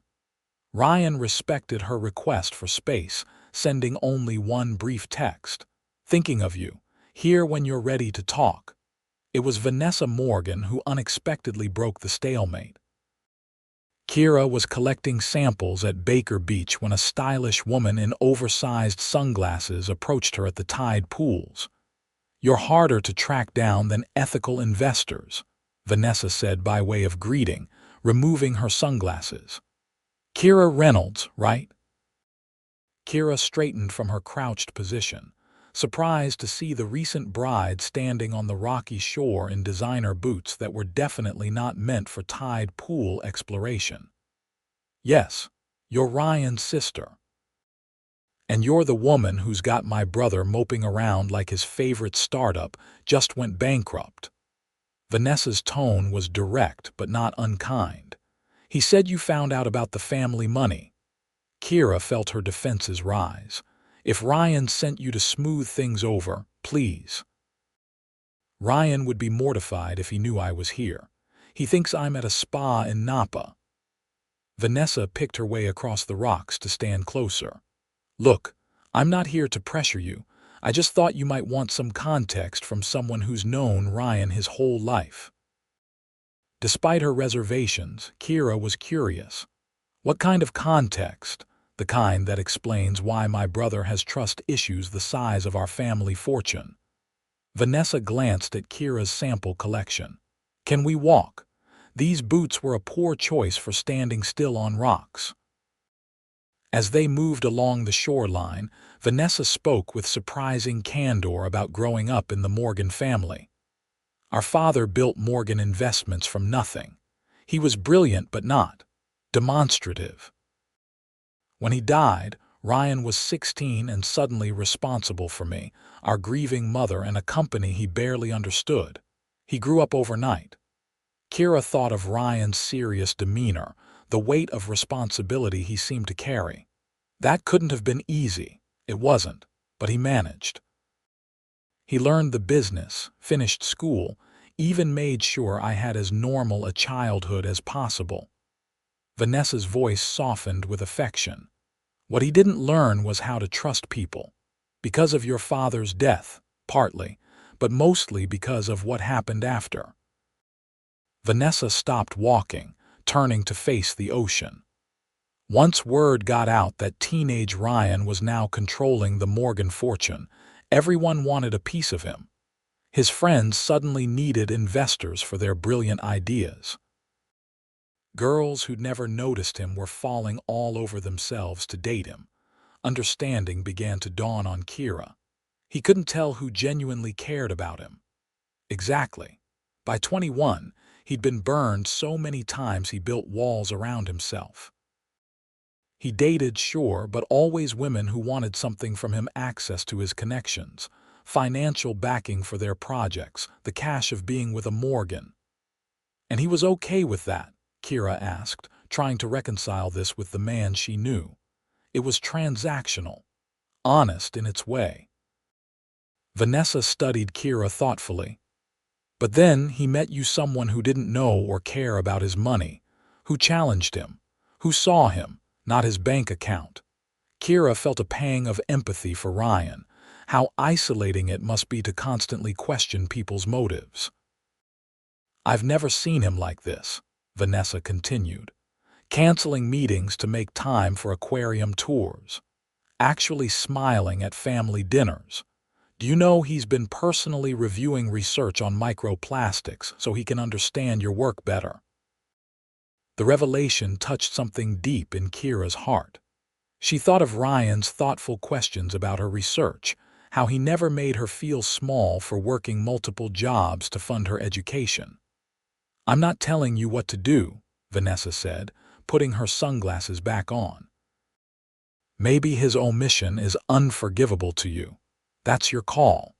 Ryan respected her request for space, sending only one brief text. "Thinking of you. Here when you're ready to talk." It was Vanessa Morgan who unexpectedly broke the stalemate. Kira was collecting samples at Baker Beach when a stylish woman in oversized sunglasses approached her at the tide pools. "You're harder to track down than ethical investors," Vanessa said by way of greeting, removing her sunglasses. "Kira Reynolds, right?" Kira straightened from her crouched position, surprised to see the recent bride standing on the rocky shore in designer boots that were definitely not meant for tide pool exploration. "Yes, you're Ryan's sister. And you're the woman who's got my brother moping around like his favorite startup just went bankrupt." Vanessa's tone was direct but not unkind. "He said you found out about the family money." Kira felt her defenses rise. "If Ryan sent you to smooth things over, please." "Ryan would be mortified if he knew I was here. He thinks I'm at a spa in Napa." Vanessa picked her way across the rocks to stand closer. "Look, I'm not here to pressure you. I just thought you might want some context from someone who's known Ryan his whole life." Despite her reservations, Kira was curious. "What kind of context?" "The kind that explains why my brother has trust issues the size of our family fortune." Vanessa glanced at Kira's sample collection. "Can we walk? These boots were a poor choice for standing still on rocks." As they moved along the shoreline, Vanessa spoke with surprising candor about growing up in the Morgan family. "Our father built Morgan Investments from nothing. He was brilliant but not demonstrative. When he died, Ryan was 16 and suddenly responsible for me, our grieving mother, and a company he barely understood. He grew up overnight." Kira thought of Ryan's serious demeanor, the weight of responsibility he seemed to carry. That couldn't have been easy. It wasn't, but he managed. "He learned the business, finished school, even made sure I had as normal a childhood as possible." Vanessa's voice softened with affection. "What he didn't learn was how to trust people. Because of your father's death, partly, but mostly because of what happened after." Vanessa stopped walking, turning to face the ocean. Once word got out that teenage Ryan was now controlling the Morgan fortune, everyone wanted a piece of him. His friends suddenly needed investors for their brilliant ideas. Girls who'd never noticed him were falling all over themselves to date him. Understanding began to dawn on Kira. He couldn't tell who genuinely cared about him. Exactly. By 21, he'd been burned so many times he built walls around himself. He dated, sure, but always women who wanted something from him: access to his connections, financial backing for their projects, the cash of being with a Morgan. And he was okay with that, Kira asked, trying to reconcile this with the man she knew. It was transactional, honest in its way. Vanessa studied Kira thoughtfully. "But then he met you, someone who didn't know or care about his money, who challenged him, who saw him, not his bank account." Kira felt a pang of empathy for Ryan. How isolating it must be to constantly question people's motives. "I've never seen him like this," Vanessa continued. "Canceling meetings to make time for aquarium tours. Actually smiling at family dinners. Do you know he's been personally reviewing research on microplastics so he can understand your work better?" The revelation touched something deep in Kira's heart. She thought of Ryan's thoughtful questions about her research, how he never made her feel small for working multiple jobs to fund her education. "I'm not telling you what to do," Vanessa said, putting her sunglasses back on. Maybe his omission is unforgivable to you. That's your call.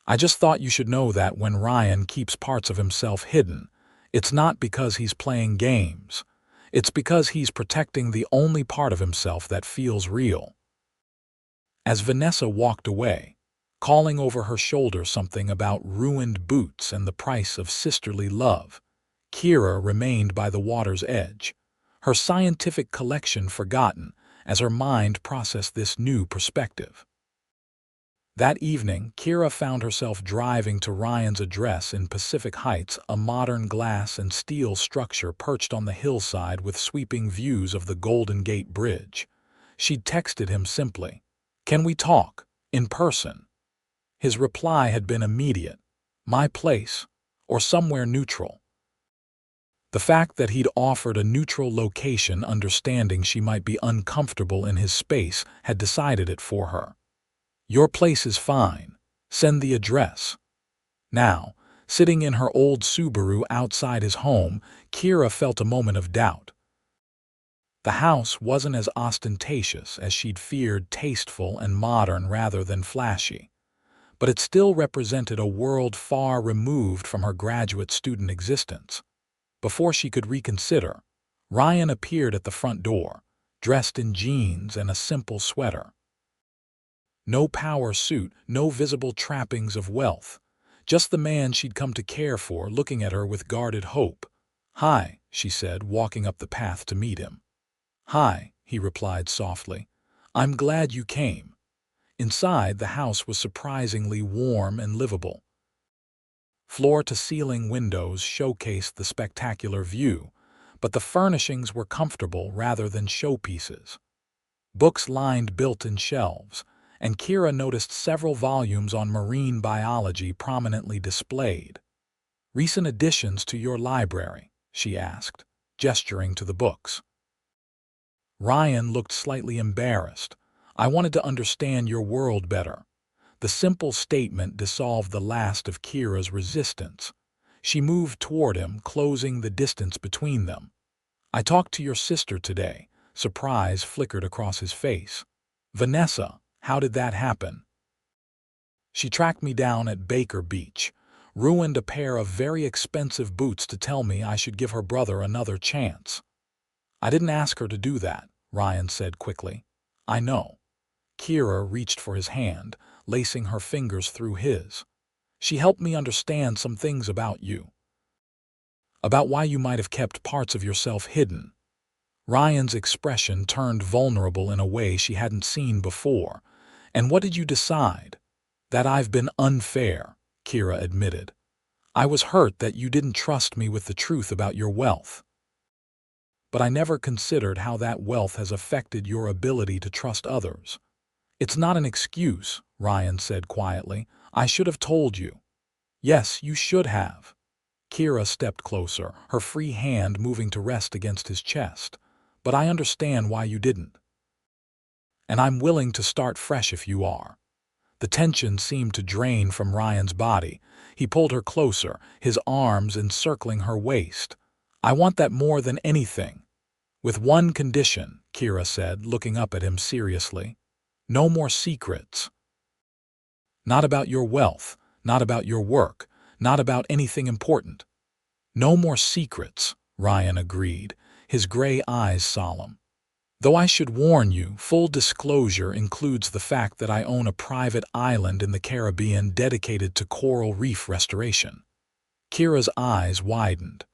I just thought you should know that when Ryan keeps parts of himself hidden, it's not because he's playing games. It's because he's protecting the only part of himself that feels real. As Vanessa walked away, calling over her shoulder something about ruined boots and the price of sisterly love, Kira remained by the water's edge, her scientific collection forgotten as her mind processed this new perspective. That evening, Kira found herself driving to Ryan's address in Pacific Heights, a modern glass and steel structure perched on the hillside with sweeping views of the Golden Gate Bridge. She'd texted him simply, "Can we talk? In person?" His reply had been immediate, "My place, or somewhere neutral." The fact that he'd offered a neutral location, understanding she might be uncomfortable in his space, had decided it for her. "Your place is fine. Send the address." Now, sitting in her old Subaru outside his home, Kira felt a moment of doubt. The house wasn't as ostentatious as she'd feared, tasteful and modern rather than flashy. But it still represented a world far removed from her graduate student existence. Before she could reconsider, Ryan appeared at the front door, dressed in jeans and a simple sweater. No power suit, no visible trappings of wealth. Just the man she'd come to care for, looking at her with guarded hope. "Hi," she said, walking up the path to meet him. "Hi," he replied softly. "I'm glad you came." Inside, the house was surprisingly warm and livable. Floor-to-ceiling windows showcased the spectacular view, but the furnishings were comfortable rather than showpieces. Books lined built-in shelves, and Kira noticed several volumes on marine biology prominently displayed. "Recent additions to your library?" she asked, gesturing to the books. Ryan looked slightly embarrassed. "I wanted to understand your world better." The simple statement dissolved the last of Kira's resistance. She moved toward him, closing the distance between them. "I talked to your sister today." Surprise flickered across his face. "Vanessa, how did that happen?" "She tracked me down at Baker Beach, ruined a pair of very expensive boots to tell me I should give her brother another chance." "I didn't ask her to do that," Ryan said quickly. "I know." Kira reached for his hand, lacing her fingers through his. "She helped me understand some things about you. About why you might have kept parts of yourself hidden." Ryan's expression turned vulnerable in a way she hadn't seen before. "And what did you decide?" "That I've been unfair," Kira admitted. "I was hurt that you didn't trust me with the truth about your wealth. But I never considered how that wealth has affected your ability to trust others." "It's not an excuse," Ryan said quietly. "I should have told you." "Yes, you should have." Kira stepped closer, her free hand moving to rest against his chest. "But I understand why you didn't. And I'm willing to start fresh if you are." The tension seemed to drain from Ryan's body. He pulled her closer, his arms encircling her waist. "I want that more than anything." "With one condition," Kira said, looking up at him seriously. "No more secrets. Not about your wealth, not about your work, not about anything important." "No more secrets," Ryan agreed, his gray eyes solemn. "Though I should warn you, full disclosure includes the fact that I own a private island in the Caribbean dedicated to coral reef restoration." Kira's eyes widened.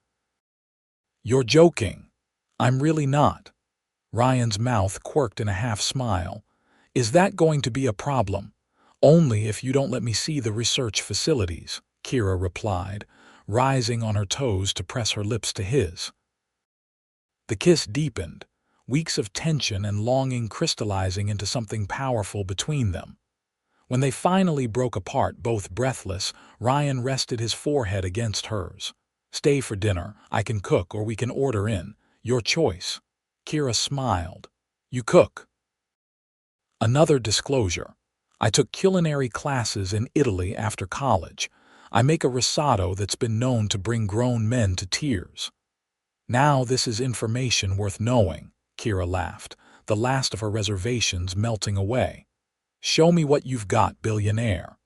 "You're joking." "I'm really not." Ryan's mouth quirked in a half-smile. "Is that going to be a problem?" "Only if you don't let me see the research facilities," Kira replied, rising on her toes to press her lips to his. The kiss deepened, weeks of tension and longing crystallizing into something powerful between them. When they finally broke apart, both breathless, Ryan rested his forehead against hers. "Stay for dinner. I can cook or we can order in. Your choice." Kira smiled. "You cook." Another disclosure. I took culinary classes in Italy after college. I make a risotto that's been known to bring grown men to tears. Now this is information worth knowing, Kira laughed, the last of her reservations melting away. Show me what you've got, billionaire.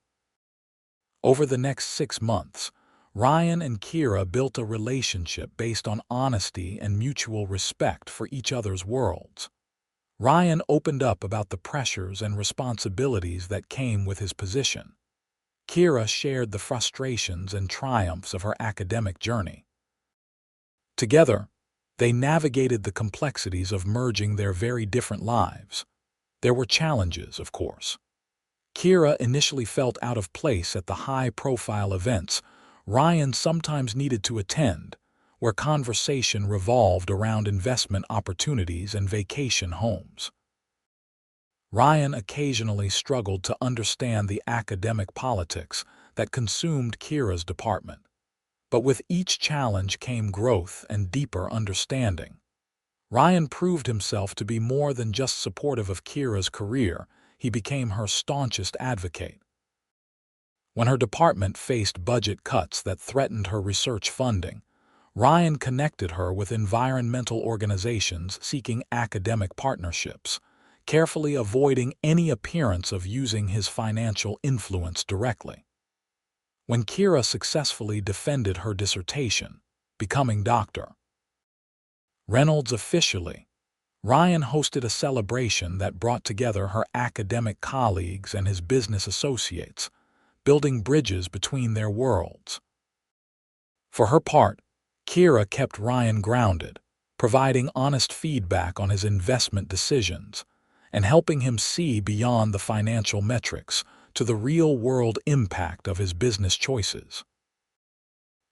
Over the next 6 months, Ryan and Kira built a relationship based on honesty and mutual respect for each other's worlds. Ryan opened up about the pressures and responsibilities that came with his position. Kira shared the frustrations and triumphs of her academic journey. Together, they navigated the complexities of merging their very different lives. There were challenges, of course. Kira initially felt out of place at the high-profile events Ryan sometimes needed to attend, where conversation revolved around investment opportunities and vacation homes. Ryan occasionally struggled to understand the academic politics that consumed Kira's department. But with each challenge came growth and deeper understanding. Ryan proved himself to be more than just supportive of Kira's career, he became her staunchest advocate. When her department faced budget cuts that threatened her research funding, Ryan connected her with environmental organizations seeking academic partnerships, carefully avoiding any appearance of using his financial influence directly. When Kira successfully defended her dissertation, becoming Dr. Reynolds officially, Ryan hosted a celebration that brought together her academic colleagues and his business associates, building bridges between their worlds. For her part, Kira kept Ryan grounded, providing honest feedback on his investment decisions and helping him see beyond the financial metrics to the real-world impact of his business choices.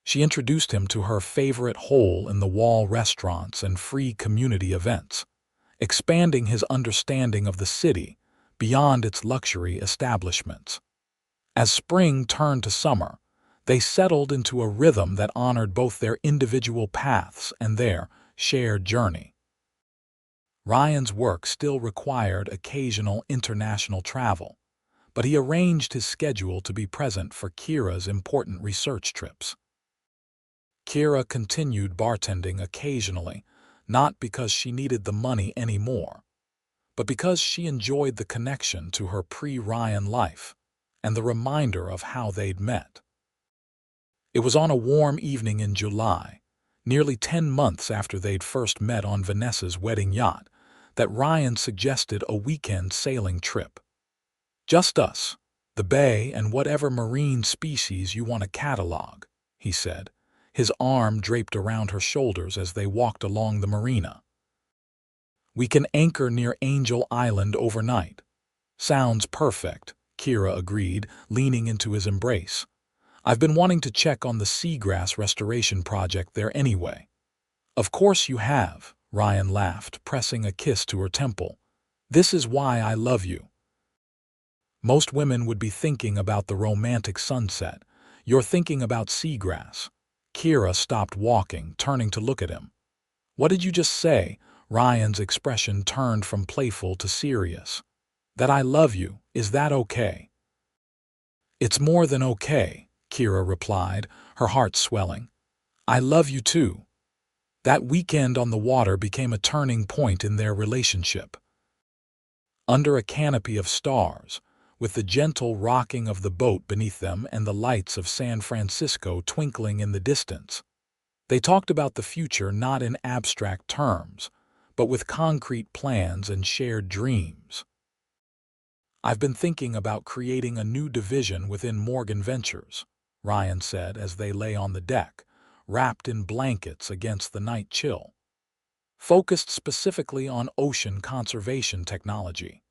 She introduced him to her favorite hole-in-the-wall restaurants and free community events, expanding his understanding of the city beyond its luxury establishments. As spring turned to summer, they settled into a rhythm that honored both their individual paths and their shared journey. Ryan's work still required occasional international travel, but he arranged his schedule to be present for Kira's important research trips. Kira continued bartending occasionally, not because she needed the money anymore, but because she enjoyed the connection to her pre-Ryan life and the reminder of how they'd met. It was on a warm evening in July, nearly 10 months after they'd first met on Vanessa's wedding yacht, that Ryan suggested a weekend sailing trip. Just us, the bay, and whatever marine species you want to catalog, he said, his arm draped around her shoulders as they walked along the marina. We can anchor near Angel Island overnight. Sounds perfect, Kira agreed, leaning into his embrace. I've been wanting to check on the seagrass restoration project there anyway. Of course you have, Ryan laughed, pressing a kiss to her temple. This is why I love you. Most women would be thinking about the romantic sunset. You're thinking about seagrass. Kira stopped walking, turning to look at him. What did you just say? Ryan's expression turned from playful to serious. That I love you, is that okay? It's more than okay, Kira replied, her heart swelling. I love you too. That weekend on the water became a turning point in their relationship. Under a canopy of stars, with the gentle rocking of the boat beneath them and the lights of San Francisco twinkling in the distance, they talked about the future not in abstract terms, but with concrete plans and shared dreams. I've been thinking about creating a new division within Morgan Ventures, Ryan said as they lay on the deck, wrapped in blankets against the night chill, focused specifically on ocean conservation technology.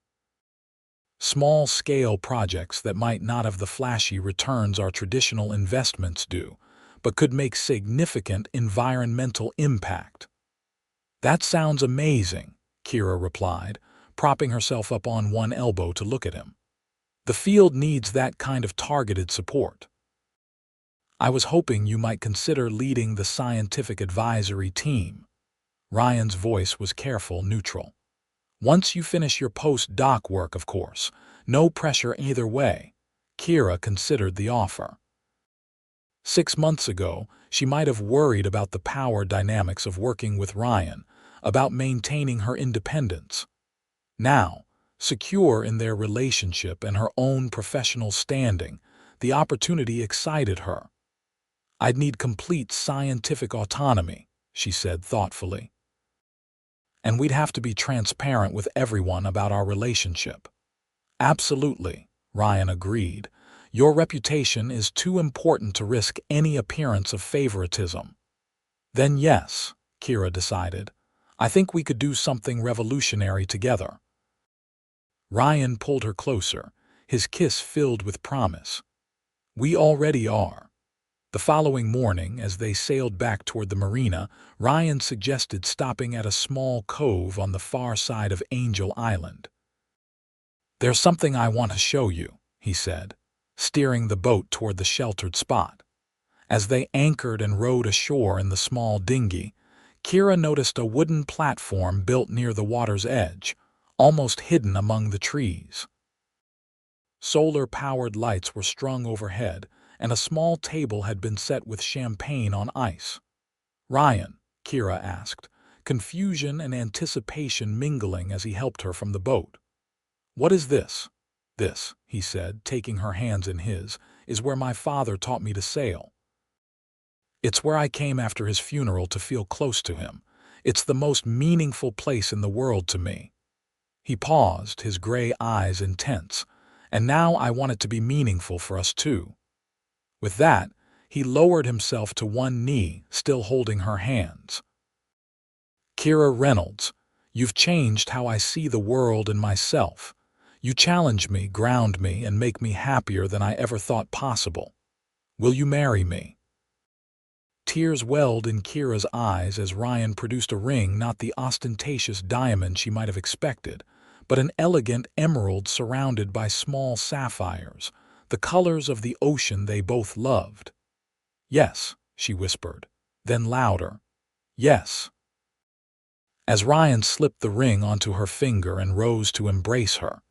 Small-scale projects that might not have the flashy returns our traditional investments do, but could make significant environmental impact. That sounds amazing, Kira replied, propping herself up on one elbow to look at him. The field needs that kind of targeted support. I was hoping you might consider leading the scientific advisory team. Ryan's voice was careful, neutral. Once you finish your post-doc work, of course. No pressure either way. Kira considered the offer. 6 months ago, She might have worried about the power dynamics of working with Ryan, about maintaining her independence. Now, secure in their relationship and her own professional standing, the opportunity excited her. "I'd need complete scientific autonomy," she said thoughtfully. "And we'd have to be transparent with everyone about our relationship." "Absolutely," Ryan agreed. "Your reputation is too important to risk any appearance of favoritism." "Then yes," Kira decided. "I think we could do something revolutionary together." Ryan pulled her closer, his kiss filled with promise. "We already are." The following morning, as they sailed back toward the marina, Ryan suggested stopping at a small cove on the far side of Angel Island. "There's something I want to show you," he said, steering the boat toward the sheltered spot. As they anchored and rowed ashore in the small dinghy, Kira noticed a wooden platform built near the water's edge, almost hidden among the trees. Solar-powered lights were strung overhead, and a small table had been set with champagne on ice. "Ryan," Kira asked, confusion and anticipation mingling as he helped her from the boat. "What is this?" "This," he said, taking her hands in his, "is where my father taught me to sail. It's where I came after his funeral to feel close to him. It's the most meaningful place in the world to me." He paused, his gray eyes intense. "And now I want it to be meaningful for us too." With that, he lowered himself to one knee, still holding her hands. "Kira Reynolds, you've changed how I see the world and myself. You challenge me, ground me, and make me happier than I ever thought possible. Will you marry me?" Tears welled in Kira's eyes as Ryan produced a ring, not the ostentatious diamond she might have expected, but an elegant emerald surrounded by small sapphires, the colors of the ocean they both loved. "Yes," she whispered, then louder, "Yes." As Ryan slipped the ring onto her finger and rose to embrace her,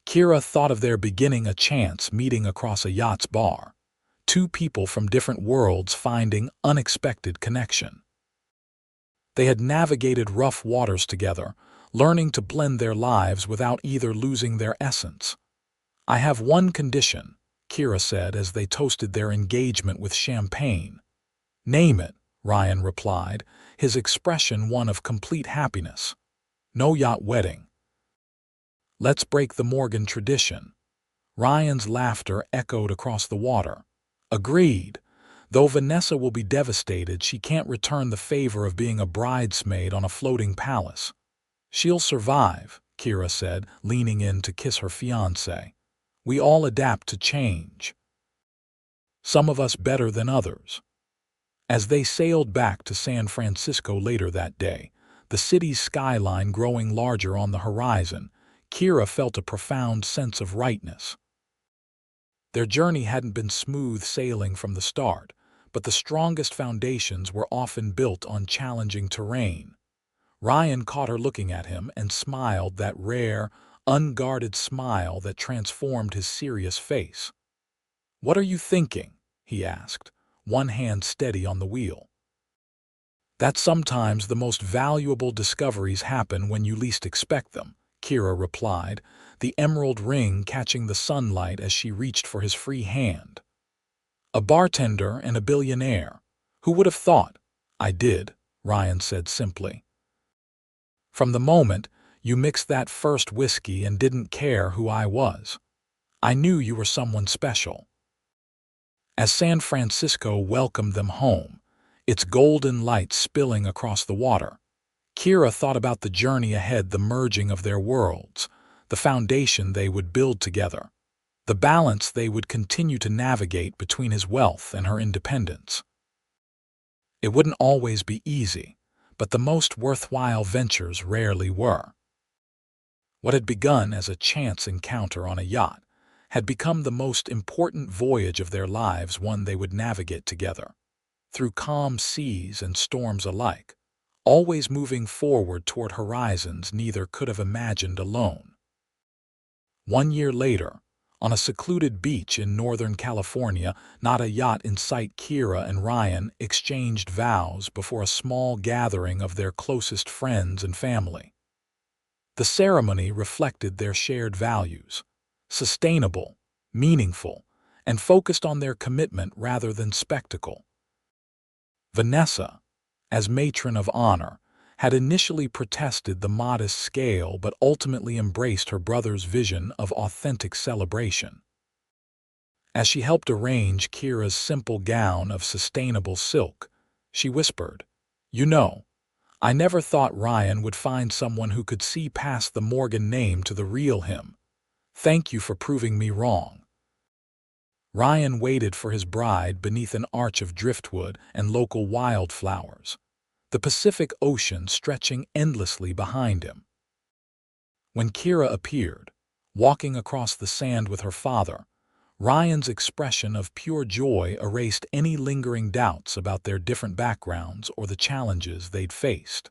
Kira thought of their beginning a chance meeting across a yacht's bar, two people from different worlds finding unexpected connection. They had navigated rough waters together, learning to blend their lives without either losing their essence. "I have one condition," Kira said as they toasted their engagement with champagne. "Name it," Ryan replied, his expression one of complete happiness. "No yacht wedding." "Let's break the Morgan tradition." Ryan's laughter echoed across the water. "Agreed. Though Vanessa will be devastated, she can't return the favor of being a bridesmaid on a floating palace." "She'll survive," Kira said, leaning in to kiss her fiancé. "We all adapt to change. Some of us better than others." As they sailed back to San Francisco later that day, the city's skyline growing larger on the horizon, Kira felt a profound sense of rightness. Their journey hadn't been smooth sailing from the start, but the strongest foundations were often built on challenging terrain. Ryan caught her looking at him and smiled, that rare, unguarded smile that transformed his serious face. "What are you thinking?" he asked, one hand steady on the wheel. "That sometimes the most valuable discoveries happen when you least expect them," Kira replied, the emerald ring catching the sunlight as she reached for his free hand. "A bartender and a billionaire. Who would have thought?" "I did," Ryan said simply. "From the moment you mixed that first whiskey and didn't care who I was, I knew you were someone special." As San Francisco welcomed them home, its golden light spilling across the water, Kira thought about the journey ahead, the merging of their worlds, the foundation they would build together, the balance they would continue to navigate between his wealth and her independence. It wouldn't always be easy, but the most worthwhile ventures rarely were. What had begun as a chance encounter on a yacht had become the most important voyage of their lives, one they would navigate together, through calm seas and storms alike, always moving forward toward horizons neither could have imagined alone. 1 year later, On a secluded beach in Northern California, not a yacht in sight, Kira and Ryan exchanged vows before a small gathering of their closest friends and family. The ceremony reflected their shared values: sustainable, meaningful, and focused on their commitment rather than spectacle. Vanessa, as matron of honor, had initially protested the modest scale but ultimately embraced her brother's vision of authentic celebration. As she helped arrange Kira's simple gown of sustainable silk, she whispered, "You know, I never thought Ryan would find someone who could see past the Morgan name to the real him. Thank you for proving me wrong." Ryan waited for his bride beneath an arch of driftwood and local wildflowers, the Pacific Ocean stretching endlessly behind him. When Kira appeared, walking across the sand with her father, Ryan's expression of pure joy erased any lingering doubts about their different backgrounds or the challenges they'd faced.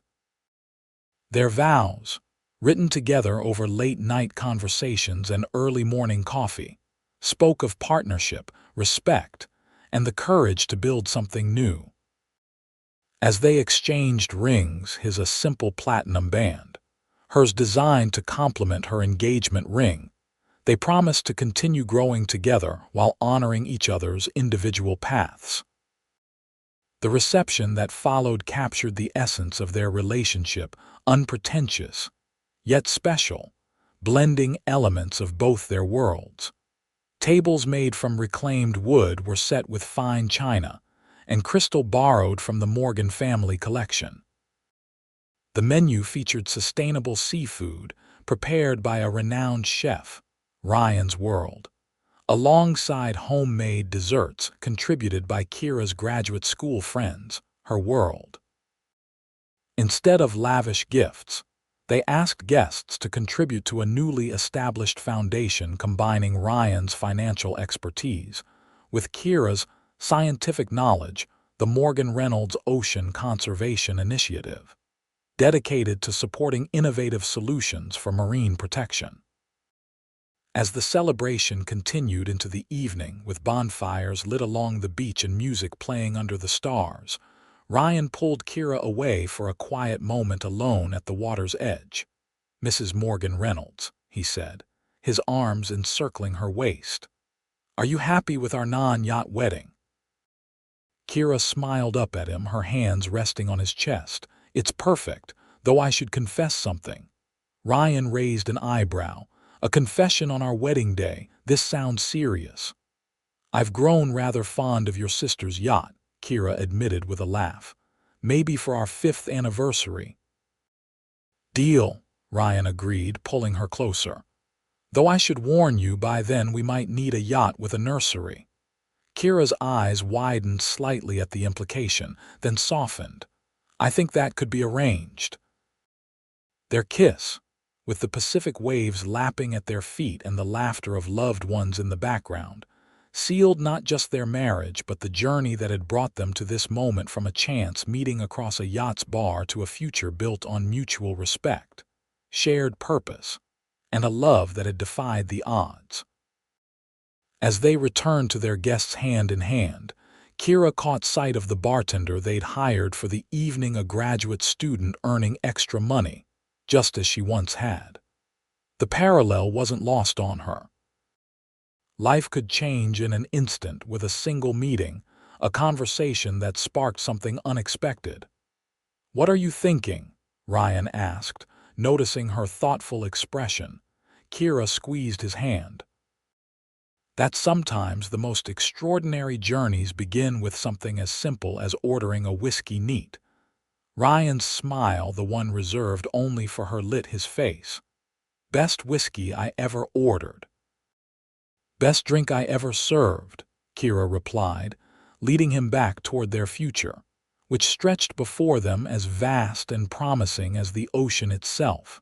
Their vows, written together over late-night conversations and early morning coffee, spoke of partnership, respect, and the courage to build something new. As they exchanged rings, his a simple platinum band, hers designed to complement her engagement ring, they promised to continue growing together while honoring each other's individual paths. The reception that followed captured the essence of their relationship, unpretentious, yet special, blending elements of both their worlds. Tables made from reclaimed wood were set with fine china, and crystal borrowed from the Morgan family collection. The menu featured sustainable seafood prepared by a renowned chef, Ryan's World, alongside homemade desserts contributed by Kira's graduate school friends, her world. Instead of lavish gifts, they asked guests to contribute to a newly established foundation combining Ryan's financial expertise with Kira's scientific knowledge, the Morgan Reynolds Ocean Conservation Initiative, dedicated to supporting innovative solutions for marine protection. As the celebration continued into the evening with bonfires lit along the beach and music playing under the stars, Ryan pulled Kira away for a quiet moment alone at the water's edge. "Mrs. Morgan Reynolds," he said, his arms encircling her waist, "are you happy with our non-yacht wedding?" Kira smiled up at him, her hands resting on his chest. "It's perfect, though I should confess something." Ryan raised an eyebrow. "A confession on our wedding day? This sounds serious." "I've grown rather fond of your sister's yacht," Kira admitted with a laugh. "Maybe for our 5th anniversary." "Deal," Ryan agreed, pulling her closer. "Though I should warn you, by then we might need a yacht with a nursery." Kira's eyes widened slightly at the implication, then softened. "I think that could be arranged." Their kiss, with the Pacific waves lapping at their feet and the laughter of loved ones in the background, sealed not just their marriage but the journey that had brought them to this moment, from a chance meeting across a yacht's bar to a future built on mutual respect, shared purpose, and a love that had defied the odds. As they returned to their guests hand in hand, Kira caught sight of the bartender they'd hired for the evening, a graduate student earning extra money, just as she once had. The parallel wasn't lost on her. Life could change in an instant with a single meeting, a conversation that sparked something unexpected. "What are you thinking?" Ryan asked, noticing her thoughtful expression. Kira squeezed his hand. "That sometimes the most extraordinary journeys begin with something as simple as ordering a whiskey neat." Ryan's smile, the one reserved only for her, lit his face. "Best whiskey I ever ordered." "Best drink I ever served," Kira replied, leading him back toward their future, which stretched before them as vast and promising as the ocean itself.